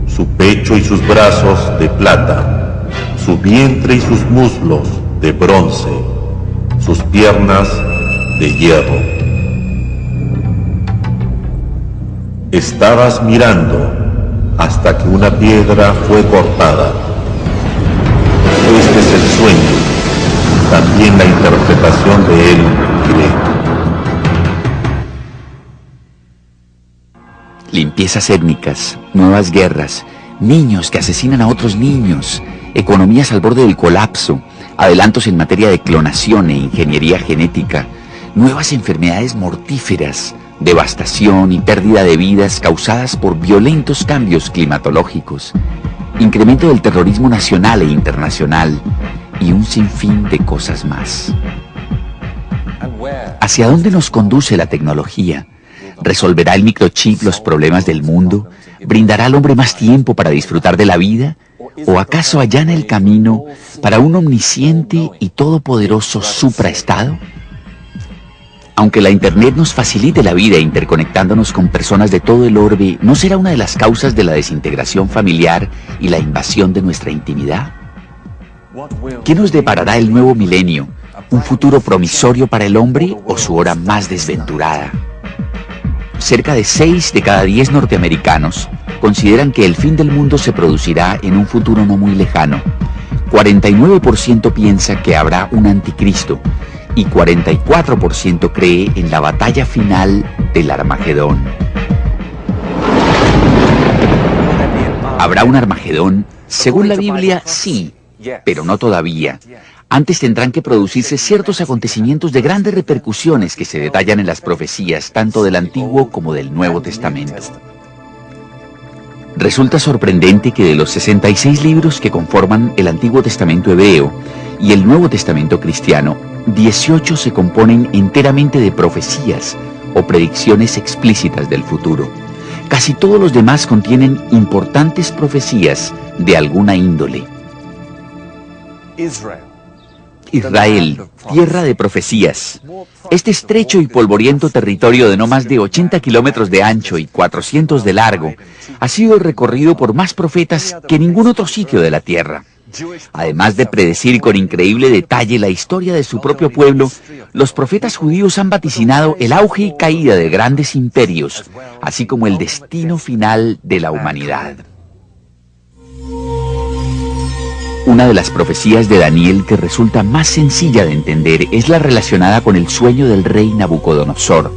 Su pecho y sus brazos de plata, su vientre y sus muslos de bronce, sus piernas de hierro. Estabas mirando hasta que una piedra fue cortada. Este es el sueño, también la interpretación de él diré. Limpiezas étnicas, nuevas guerras, niños que asesinan a otros niños, economías al borde del colapso, adelantos en materia de clonación e ingeniería genética, nuevas enfermedades mortíferas, devastación y pérdida de vidas causadas por violentos cambios climatológicos, incremento del terrorismo nacional e internacional y un sinfín de cosas más. ¿Hacia dónde nos conduce la tecnología? ¿Resolverá el microchip los problemas del mundo? ¿Brindará al hombre más tiempo para disfrutar de la vida? ¿O acaso allana el camino para un omnisciente y todopoderoso supraestado? Aunque la Internet nos facilite la vida interconectándonos con personas de todo el orbe, ¿no será una de las causas de la desintegración familiar y la invasión de nuestra intimidad? ¿Qué nos deparará el nuevo milenio? ¿Un futuro promisorio para el hombre o su hora más desventurada? Cerca de 6 de cada 10 norteamericanos consideran que el fin del mundo se producirá en un futuro no muy lejano. 49% piensa que habrá un anticristo y 44% cree en la batalla final del Armagedón. ¿Habrá un Armagedón? Según la Biblia, sí, pero no todavía. Antes tendrán que producirse ciertos acontecimientos de grandes repercusiones que se detallan en las profecías, tanto del Antiguo como del Nuevo Testamento. Resulta sorprendente que de los 66 libros que conforman el Antiguo Testamento hebreo y el Nuevo Testamento cristiano, 18 se componen enteramente de profecías o predicciones explícitas del futuro. Casi todos los demás contienen importantes profecías de alguna índole. Israel, tierra de profecías. Este estrecho y polvoriento territorio de no más de 80 kilómetros de ancho y 400 de largo ha sido recorrido por más profetas que ningún otro sitio de la tierra. Además de predecir con increíble detalle la historia de su propio pueblo, los profetas judíos han vaticinado el auge y caída de grandes imperios, así como el destino final de la humanidad. Una de las profecías de Daniel que resulta más sencilla de entender es la relacionada con el sueño del rey Nabucodonosor,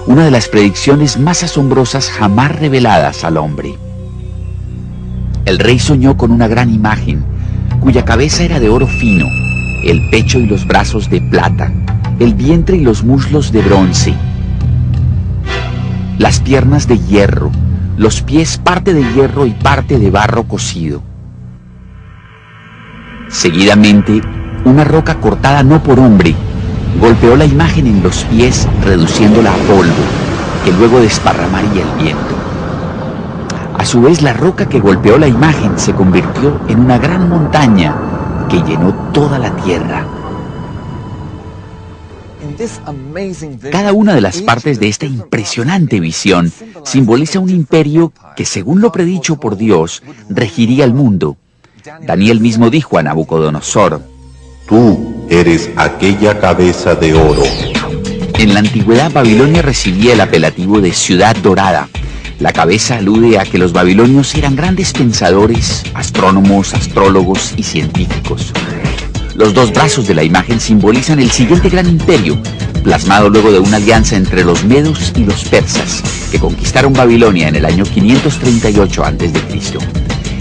una de las predicciones más asombrosas jamás reveladas al hombre. El rey soñó con una gran imagen, cuya cabeza era de oro fino, el pecho y los brazos de plata, el vientre y los muslos de bronce, las piernas de hierro, los pies parte de hierro y parte de barro cocido. Seguidamente, una roca cortada no por hombre golpeó la imagen en los pies, reduciéndola a polvo, que luego desparramaría el viento. A su vez, la roca que golpeó la imagen se convirtió en una gran montaña que llenó toda la tierra. Cada una de las partes de esta impresionante visión simboliza un imperio que, según lo predicho por Dios, regiría el mundo. Daniel mismo dijo a Nabucodonosor: Tú eres aquella cabeza de oro. En la antigüedad, Babilonia recibía el apelativo de ciudad dorada. La cabeza alude a que los babilonios eran grandes pensadores, astrónomos, astrólogos y científicos. Los dos brazos de la imagen simbolizan el siguiente gran imperio, plasmado luego de una alianza entre los medos y los persas, que conquistaron Babilonia en el año 538 a.C.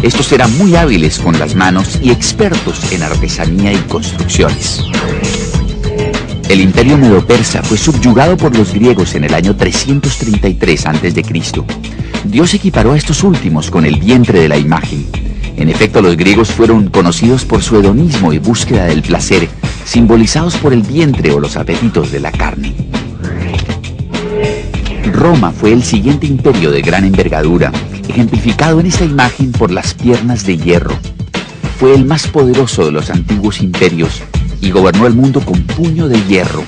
Estos eran muy hábiles con las manos y expertos en artesanía y construcciones. El imperio medo-persa fue subyugado por los griegos en el año 333 a.C. Dios equiparó a estos últimos con el vientre de la imagen. En efecto, los griegos fueron conocidos por su hedonismo y búsqueda del placer, simbolizados por el vientre o los apetitos de la carne. Roma fue el siguiente imperio de gran envergadura, ejemplificado en esta imagen por las piernas de hierro. Fue el más poderoso de los antiguos imperios y gobernó el mundo con puño de hierro.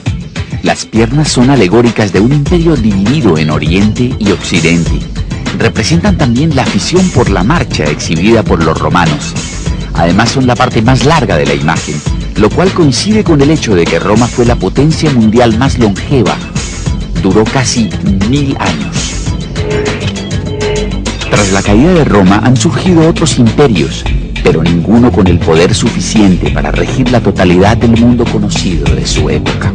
Las piernas son alegóricas de un imperio dividido en Oriente y Occidente. Representan también la afición por la marcha exhibida por los romanos. Además, son la parte más larga de la imagen, lo cual coincide con el hecho de que Roma fue la potencia mundial más longeva. Duró casi 1000 años. Tras la caída de Roma han surgido otros imperios, pero ninguno con el poder suficiente para regir la totalidad del mundo conocido de su época.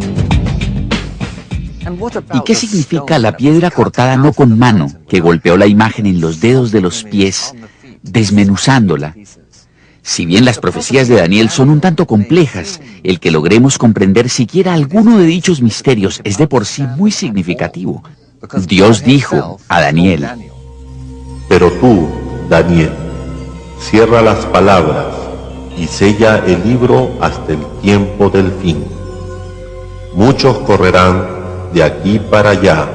¿Y qué significa la piedra cortada no con mano que golpeó la imagen en los dedos de los pies, desmenuzándola? Si bien las profecías de Daniel son un tanto complejas, el que logremos comprender siquiera alguno de dichos misterios es de por sí muy significativo. Dios dijo a Daniel: Pero tú, Daniel, cierra las palabras y sella el libro hasta el tiempo del fin. Muchos correrán de aquí para allá,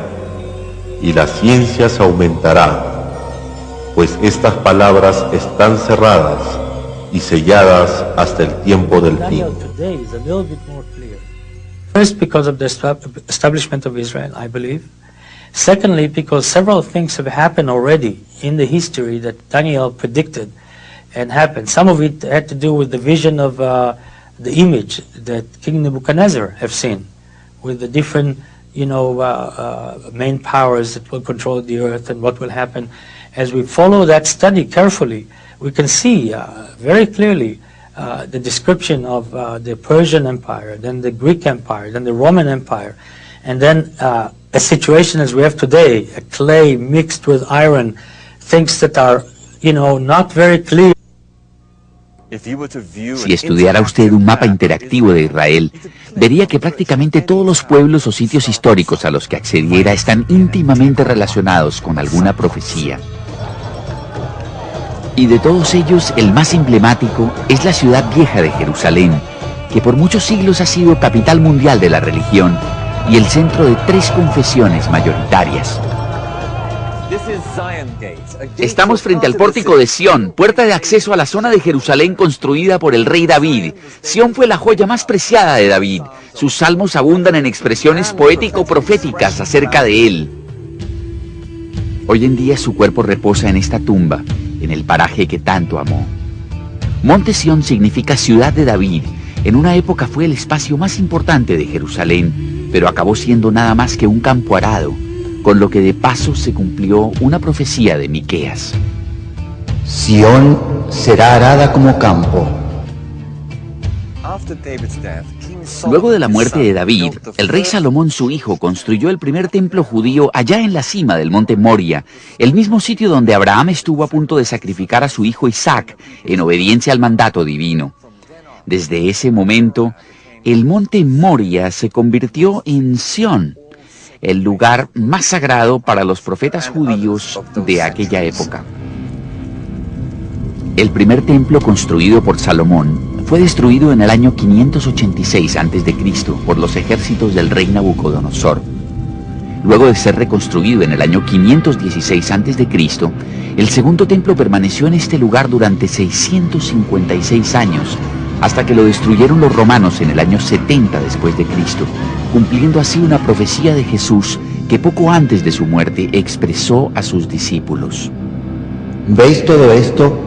y la ciencia se aumentará, pues estas palabras están cerradas y selladas hasta el tiempo del fin. First, because of the establishment of Israel, I believe. Secondly, because several things have happened already in the history that Daniel predicted and happened. Some of it had to do with the vision of the image that King Nebuchadnezzar have seen, with the different, main powers that will control the earth and what will happen. As we follow that study carefully, we can see very clearly the description of the Persian Empire, then the Greek Empire, then the Roman Empire, and then a situation as we have today, a clay mixed with iron, things that are, not very clear. Si estudiara usted un mapa interactivo de Israel, vería que prácticamente todos los pueblos o sitios históricos a los que accediera están íntimamente relacionados con alguna profecía. Y de todos ellos, el más emblemático es la ciudad vieja de Jerusalén, que por muchos siglos ha sido capital mundial de la religión y el centro de 3 confesiones mayoritarias. Estamos frente al pórtico de Sión, puerta de acceso a la zona de Jerusalén construida por el rey David. Sión fue la joya más preciada de David. Sus salmos abundan en expresiones poético-proféticas acerca de él. Hoy en día su cuerpo reposa en esta tumba, en el paraje que tanto amó. Monte Sión significa ciudad de David. En una época fue el espacio más importante de Jerusalén, pero acabó siendo nada más que un campo arado, con lo que de paso se cumplió una profecía de Miqueas. Sión será arada como campo. Luego de la muerte de David, el rey Salomón su hijo construyó el primer templo judío allá en la cima del monte Moria, el mismo sitio donde Abraham estuvo a punto de sacrificar a su hijo Isaac en obediencia al mandato divino. Desde ese momento, el monte Moria se convirtió en Sión, el lugar más sagrado para los profetas judíos de aquella época. El primer templo construido por Salomón fue destruido en el año 586 a.C. por los ejércitos del rey Nabucodonosor. Luego de ser reconstruido en el año 516 a.C., el segundo templo permaneció en este lugar durante 656 años, hasta que lo destruyeron los romanos en el año 70 después de Cristo, cumpliendo así una profecía de Jesús que poco antes de su muerte expresó a sus discípulos. ¿Veis todo esto?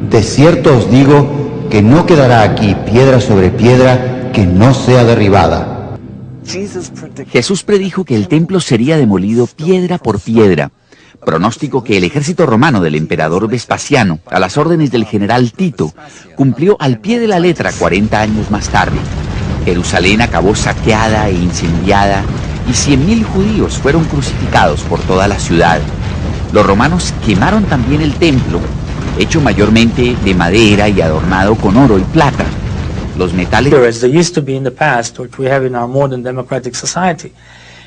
De cierto os digo que no quedará aquí piedra sobre piedra que no sea derribada. Jesús predijo que el templo sería demolido piedra por piedra, pronóstico que el ejército romano del emperador Vespasiano, a las órdenes del general Tito, cumplió al pie de la letra 40 años más tarde. Jerusalén acabó saqueada e incendiada y 100.000 judíos fueron crucificados por toda la ciudad. Los romanos quemaron también el templo, hecho mayormente de madera y adornado con oro y plata. Los metales... As there used to be in the past, which we have in our modern democratic society.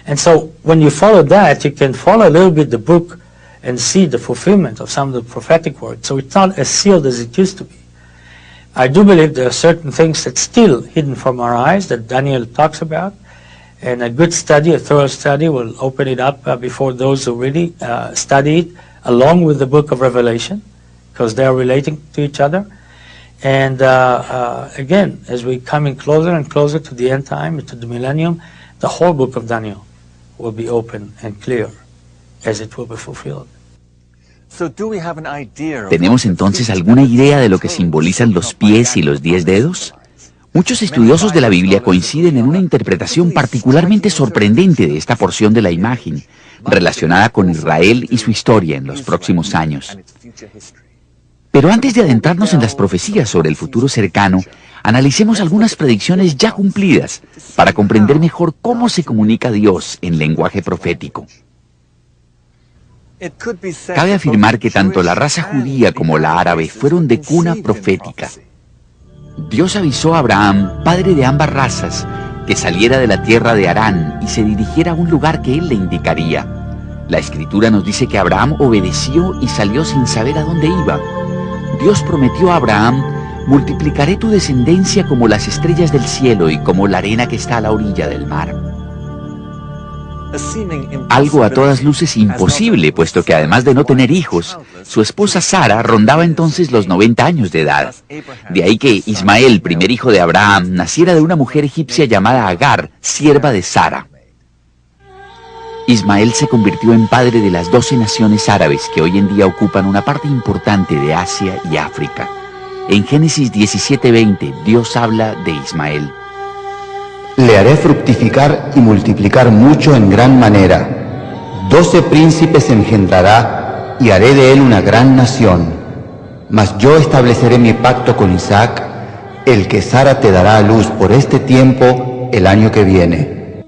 And so when you follow that, you can follow a little bit the book and see the fulfillment of some of the prophetic words. So it's not as sealed as it used to be. I do believe there are certain things that's still hidden from our eyes that Daniel talks about. And a good study, a thorough study, will open it up before those who really study it, along with the book of Revelation, because they are relating to each other. And again, as we come in closer and closer to the end time, to the millennium, the whole book of Daniel will be open and clear as it will be fulfilled. ¿Tenemos entonces alguna idea de lo que simbolizan los pies y los 10 dedos? Muchos estudiosos de la Biblia coinciden en una interpretación particularmente sorprendente de esta porción de la imagen, relacionada con Israel y su historia en los próximos años. Pero antes de adentrarnos en las profecías sobre el futuro cercano, analicemos algunas predicciones ya cumplidas para comprender mejor cómo se comunica Dios en lenguaje profético. Cabe afirmar que tanto la raza judía como la árabe fueron de cuna profética. Dios avisó a Abraham, padre de ambas razas, que saliera de la tierra de Harán y se dirigiera a un lugar que él le indicaría. La Escritura nos dice que Abraham obedeció y salió sin saber a dónde iba. Dios prometió a Abraham: multiplicaré tu descendencia como las estrellas del cielo y como la arena que está a la orilla del mar. Algo a todas luces imposible, puesto que además de no tener hijos, su esposa Sara rondaba entonces los 90 años de edad. De ahí que Ismael, primer hijo de Abraham, naciera de una mujer egipcia llamada Agar, sierva de Sara. Ismael se convirtió en padre de las 12 naciones árabes que hoy en día ocupan una parte importante de Asia y África. En Génesis 17:20, Dios habla de Ismael. Le haré fructificar y multiplicar mucho en gran manera. 12 príncipes engendrará y haré de él una gran nación. Mas yo estableceré mi pacto con Isaac, el que Sara te dará a luz por este tiempo el año que viene.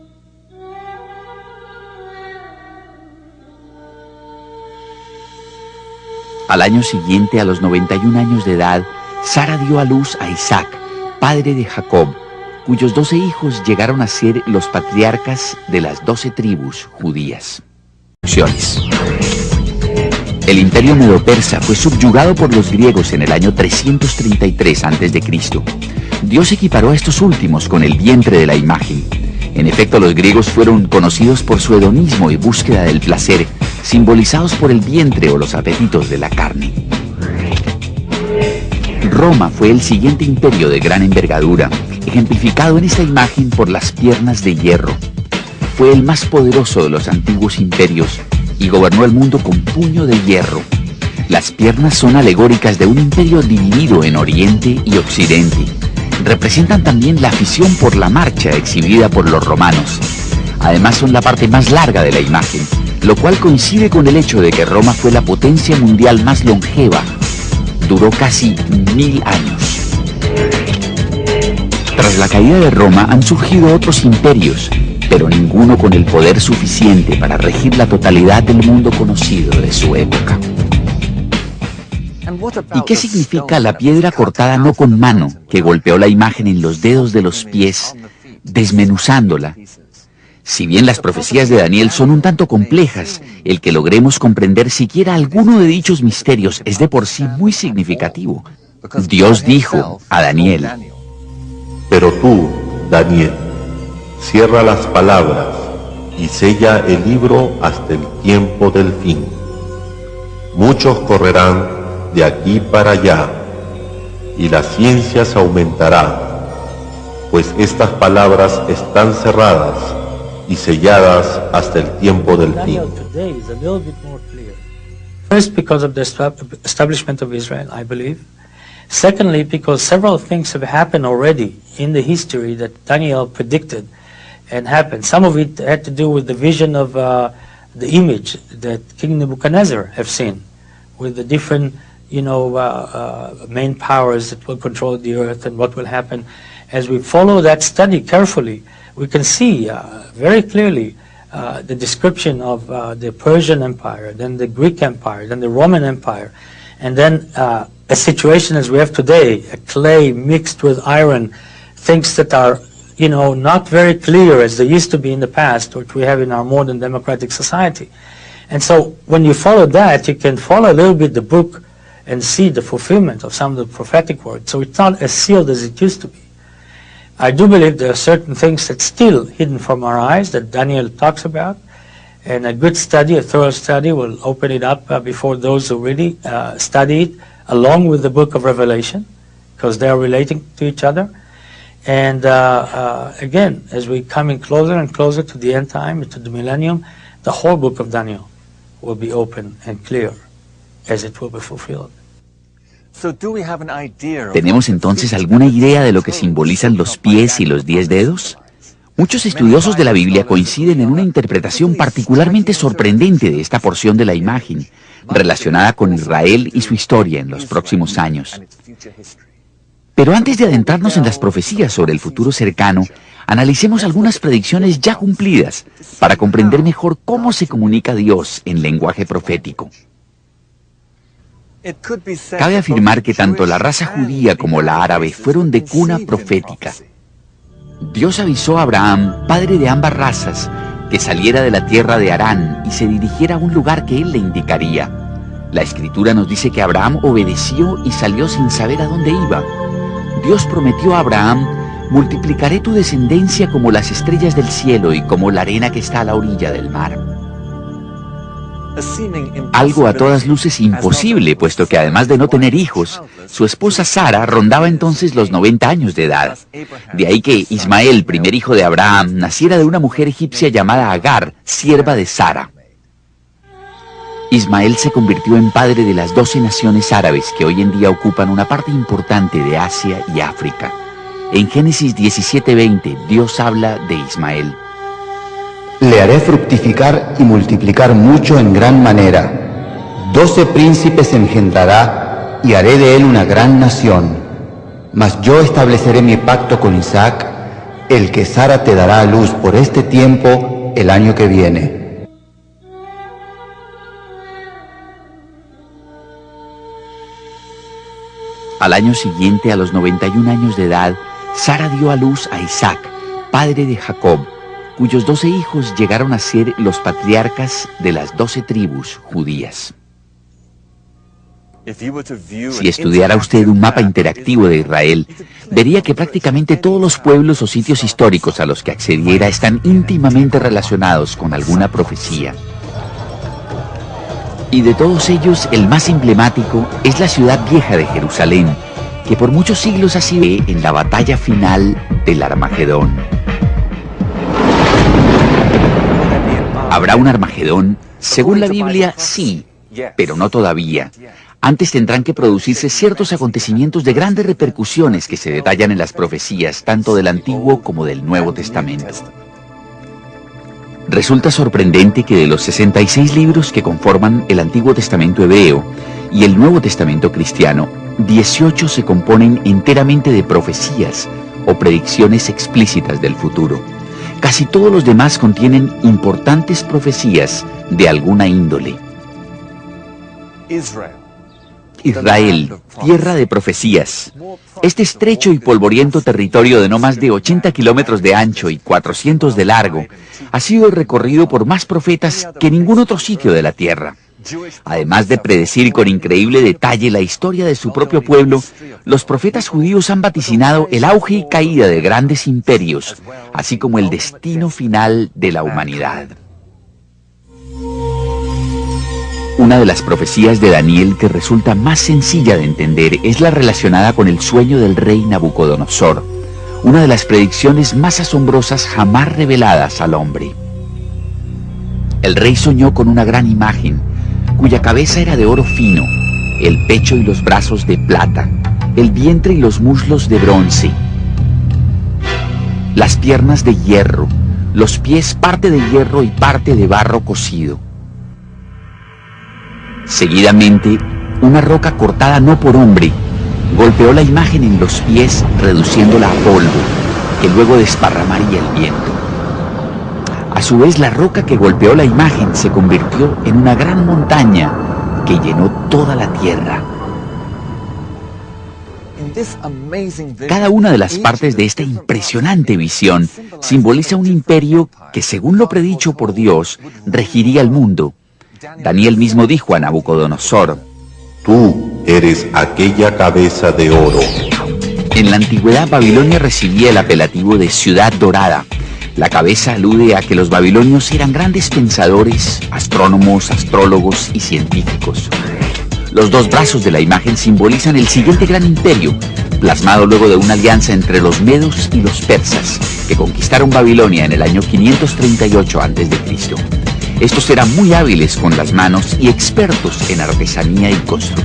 Al año siguiente, a los 91 años de edad, Sara dio a luz a Isaac, padre de Jacob, cuyos 12 hijos llegaron a ser los patriarcas de las 12 tribus judías. El imperio medo-persa fue subyugado por los griegos en el año 333 a.C. Dios equiparó a estos últimos con el vientre de la imagen. En efecto, los griegos fueron conocidos por su hedonismo y búsqueda del placer, simbolizados por el vientre o los apetitos de la carne. Roma fue el siguiente imperio de gran envergadura, ejemplificado en esta imagen por las piernas de hierro. Fue el más poderoso de los antiguos imperios y gobernó el mundo con puño de hierro. Las piernas son alegóricas de un imperio dividido en Oriente y Occidente. Representan también la afición por la marcha exhibida por los romanos. Además son la parte más larga de la imagen, lo cual coincide con el hecho de que Roma fue la potencia mundial más longeva. Duró casi 1000 años. Tras la caída de Roma han surgido otros imperios, pero ninguno con el poder suficiente para regir la totalidad del mundo conocido de su época. ¿Y qué significa la piedra cortada no con mano que golpeó la imagen en los dedos de los pies, desmenuzándola? Si bien las profecías de Daniel son un tanto complejas, el que logremos comprender siquiera alguno de dichos misterios es de por sí muy significativo. Dios dijo a Daniel: Pero tú, Daniel, cierra las palabras y sella el libro hasta el tiempo del fin. Muchos correrán de aquí para allá, y la ciencia se aumentará, pues estas palabras están cerradas y selladas hasta el tiempo del fin. First, because of the establishment of Israel, I believe. Secondly, because several things have happened already in the history that Daniel predicted and happened. Some of it had to do with the vision of the image that King Nebuchadnezzar have seen, with the different, main powers that will control the earth and what will happen. As we follow that study carefully, we can see very clearly the description of the Persian Empire, then the Greek Empire, then the Roman Empire, and then a situation as we have today, a clay mixed with iron, things that are, not very clear as they used to be in the past, which we have in our modern democratic society. And so when you follow that, you can follow a little bit the book and see the fulfillment of some of the prophetic words. So it's not as sealed as it used to be. I do believe there are certain things that's still hidden from our eyes that Daniel talks about, and a good study, a thorough study, will open it up before those who really study it, along with the book of Revelation, because they are relating to each other. And again, as we come in closer and closer to the end time, to the millennium, the whole book of Daniel will be open and clear as it will be fulfilled. ¿Tenemos entonces alguna idea de lo que simbolizan los pies y los 10 dedos? Muchos estudiosos de la Biblia coinciden en una interpretación particularmente sorprendente de esta porción de la imagen, relacionada con Israel y su historia en los próximos años. Pero antes de adentrarnos en las profecías sobre el futuro cercano, analicemos algunas predicciones ya cumplidas para comprender mejor cómo se comunica Dios en lenguaje profético. Cabe afirmar que tanto la raza judía como la árabe fueron de cuna profética. Dios avisó a Abraham, padre de ambas razas, que saliera de la tierra de Harán y se dirigiera a un lugar que él le indicaría. La Escritura nos dice que Abraham obedeció y salió sin saber a dónde iba. Dios prometió a Abraham: multiplicaré tu descendencia como las estrellas del cielo y como la arena que está a la orilla del mar. Algo a todas luces imposible, puesto que además de no tener hijos, su esposa Sara rondaba entonces los 90 años de edad. De ahí que Ismael, primer hijo de Abraham, naciera de una mujer egipcia llamada Agar, sierva de Sara. Ismael se convirtió en padre de las 12 naciones árabes que hoy en día ocupan una parte importante de Asia y África. En Génesis 17:20, Dios habla de Ismael. Le haré fructificar y multiplicar mucho en gran manera. 12 príncipes engendrará y haré de él una gran nación. Mas yo estableceré mi pacto con Isaac, el que Sara te dará a luz por este tiempo el año que viene. Al año siguiente, a los 91 años de edad, Sara dio a luz a Isaac, padre de Jacob, cuyos 12 hijos llegaron a ser los patriarcas de las 12 tribus judías. Si estudiara usted un mapa interactivo de Israel, vería que prácticamente todos los pueblos o sitios históricos a los que accediera están íntimamente relacionados con alguna profecía. Y de todos ellos, el más emblemático es la ciudad vieja de Jerusalén, que por muchos siglos ha sido en la batalla final del Armagedón. ¿Habrá un Armagedón? Según la Biblia, sí, pero no todavía. Antes tendrán que producirse ciertos acontecimientos de grandes repercusiones que se detallan en las profecías, tanto del Antiguo como del Nuevo Testamento. Resulta sorprendente que de los 66 libros que conforman el Antiguo Testamento hebreo y el Nuevo Testamento cristiano, 18 se componen enteramente de profecías o predicciones explícitas del futuro. Casi todos los demás contienen importantes profecías de alguna índole. Israel, tierra de profecías. Este estrecho y polvoriento territorio de no más de 80 kilómetros de ancho y 400 de largo ha sido recorrido por más profetas que ningún otro sitio de la tierra. Además de predecir con increíble detalle la historia de su propio pueblo, los profetas judíos han vaticinado el auge y caída de grandes imperios, así como el destino final de la humanidad. Una de las profecías de Daniel que resulta más sencilla de entender es la relacionada con el sueño del rey Nabucodonosor, una de las predicciones más asombrosas jamás reveladas al hombre. El rey soñó con una gran imagen, cuya cabeza era de oro fino, el pecho y los brazos de plata, el vientre y los muslos de bronce, las piernas de hierro, los pies parte de hierro y parte de barro cocido. Seguidamente, una roca cortada no por hombre golpeó la imagen en los pies, reduciéndola a polvo, que luego desparramaría el viento. A su vez, la roca que golpeó la imagen se convirtió en una gran montaña que llenó toda la tierra. Cada una de las partes de esta impresionante visión simboliza un imperio que, según lo predicho por Dios, regiría el mundo. Daniel mismo dijo a Nabucodonosor: Tú eres aquella cabeza de oro. En la antigüedad, Babilonia recibía el apelativo de ciudad dorada. La cabeza alude a que los babilonios eran grandes pensadores, astrónomos, astrólogos y científicos. Los dos brazos de la imagen simbolizan el siguiente gran imperio, plasmado luego de una alianza entre los medos y los persas, que conquistaron Babilonia en el año 538 a.C. Estos eran muy hábiles con las manos y expertos en artesanía y construcción.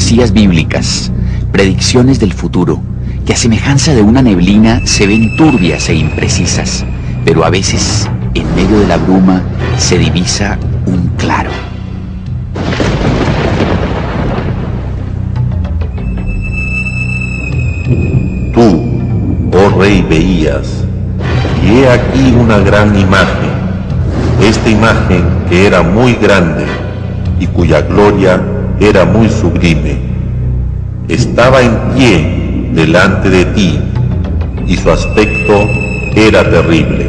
profecías bíblicas, predicciones del futuro, que a semejanza de una neblina se ven turbias e imprecisas, pero a veces, en medio de la bruma, se divisa un claro. Tú, oh rey, veías, y he aquí una gran imagen, esta imagen que era muy grande y cuya gloria era muy sublime. Estaba en pie delante de ti, y su aspecto era terrible.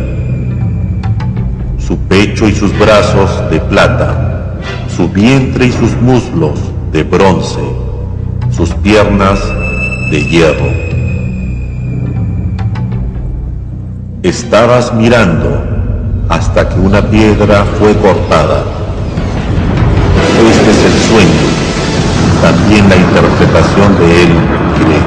Su pecho y sus brazos de plata, su vientre y sus muslos de bronce, sus piernas de hierro. Estabas mirando hasta que una piedra fue cortada. Este es el sueño, también la interpretación de él diré.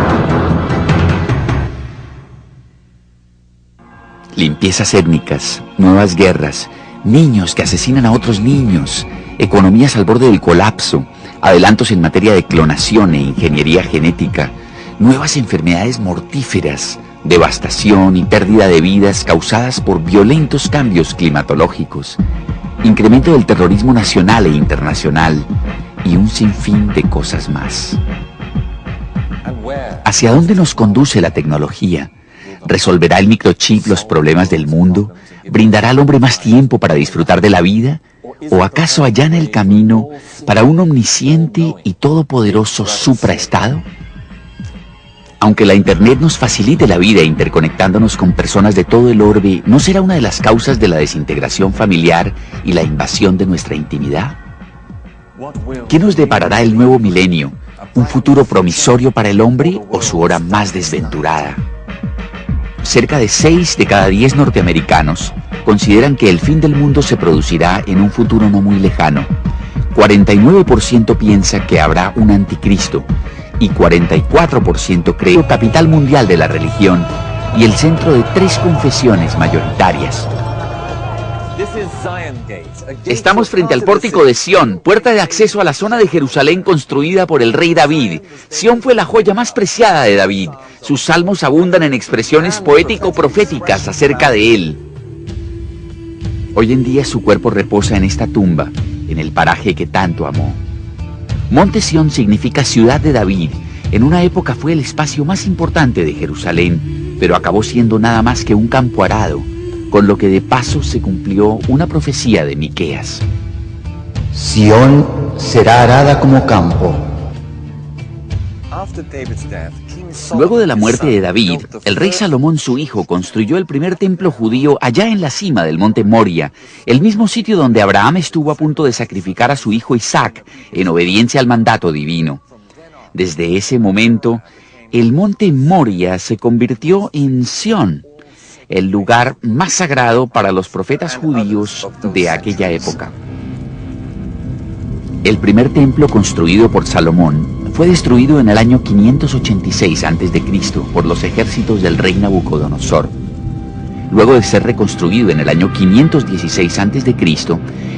Limpiezas étnicas, nuevas guerras, niños que asesinan a otros niños, economías al borde del colapso, adelantos en materia de clonación e ingeniería genética, nuevas enfermedades mortíferas, devastación y pérdida de vidas causadas por violentos cambios climatológicos, incremento del terrorismo nacional e internacional y un sinfín de cosas más. ¿Hacia dónde nos conduce la tecnología? ¿Resolverá el microchip los problemas del mundo? ¿Brindará al hombre más tiempo para disfrutar de la vida? ¿O acaso allana el camino para un omnisciente y todopoderoso supraestado? Aunque la Internet nos facilite la vida interconectándonos con personas de todo el orbe, ¿no será una de las causas de la desintegración familiar y la invasión de nuestra intimidad? ¿Qué nos deparará el nuevo milenio? ¿Un futuro promisorio para el hombre o su hora más desventurada? Cerca de 6 de cada 10 norteamericanos consideran que el fin del mundo se producirá en un futuro no muy lejano. 49% piensa que habrá un anticristo y 44% cree capital mundial de la religión y el centro de 3 confesiones mayoritarias. Estamos frente al pórtico de Sión, puerta de acceso a la zona de Jerusalén construida por el rey David. Sión fue la joya más preciada de David. Sus salmos abundan en expresiones poético-proféticas acerca de él. Hoy en día su cuerpo reposa en esta tumba, en el paraje que tanto amó. Monte Sión significa ciudad de David. En una época fue el espacio más importante de Jerusalén, pero acabó siendo nada más que un campo arado, con lo que de paso se cumplió una profecía de Miqueas. Sión será arada como campo. Luego de la muerte de David, el rey Salomón su hijo construyó el primer templo judío allá en la cima del monte Moria, el mismo sitio donde Abraham estuvo a punto de sacrificar a su hijo Isaac en obediencia al mandato divino. Desde ese momento, el monte Moria se convirtió en Sión, el lugar más sagrado para los profetas judíos de aquella época. El primer templo construido por Salomón fue destruido en el año 586 a.C. por los ejércitos del rey Nabucodonosor. Luego de ser reconstruido en el año 516 a.C.,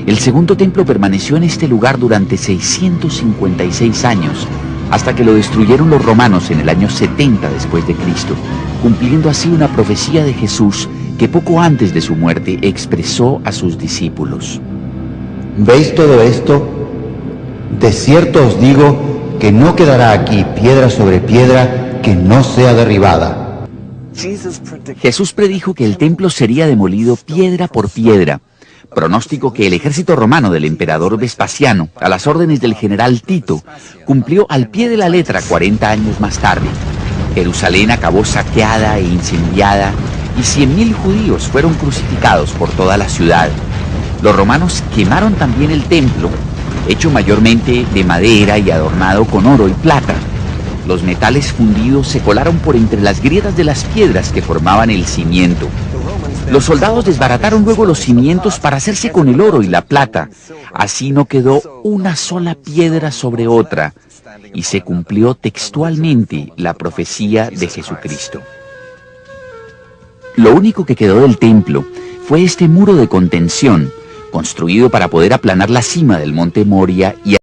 el segundo templo permaneció en este lugar durante 656 años, hasta que lo destruyeron los romanos en el año 70 después de Cristo, cumpliendo así una profecía de Jesús que poco antes de su muerte expresó a sus discípulos. ¿Veis todo esto? De cierto os digo que no quedará aquí piedra sobre piedra que no sea derribada. Jesús predijo que el templo sería demolido piedra por piedra, pronóstico que el ejército romano del emperador Vespasiano, a las órdenes del general Tito, cumplió al pie de la letra 40 años más tarde. Jerusalén acabó saqueada e incendiada y 100.000 judíos fueron crucificados por toda la ciudad. Los romanos quemaron también el templo, hecho mayormente de madera y adornado con oro y plata. Los metales fundidos se colaron por entre las grietas de las piedras que formaban el cimiento. Los soldados desbarataron luego los cimientos para hacerse con el oro y la plata. Así no quedó una sola piedra sobre otra, y se cumplió textualmente la profecía de Jesucristo. Lo único que quedó del templo fue este muro de contención, construido para poder aplanar la cima del monte Moria y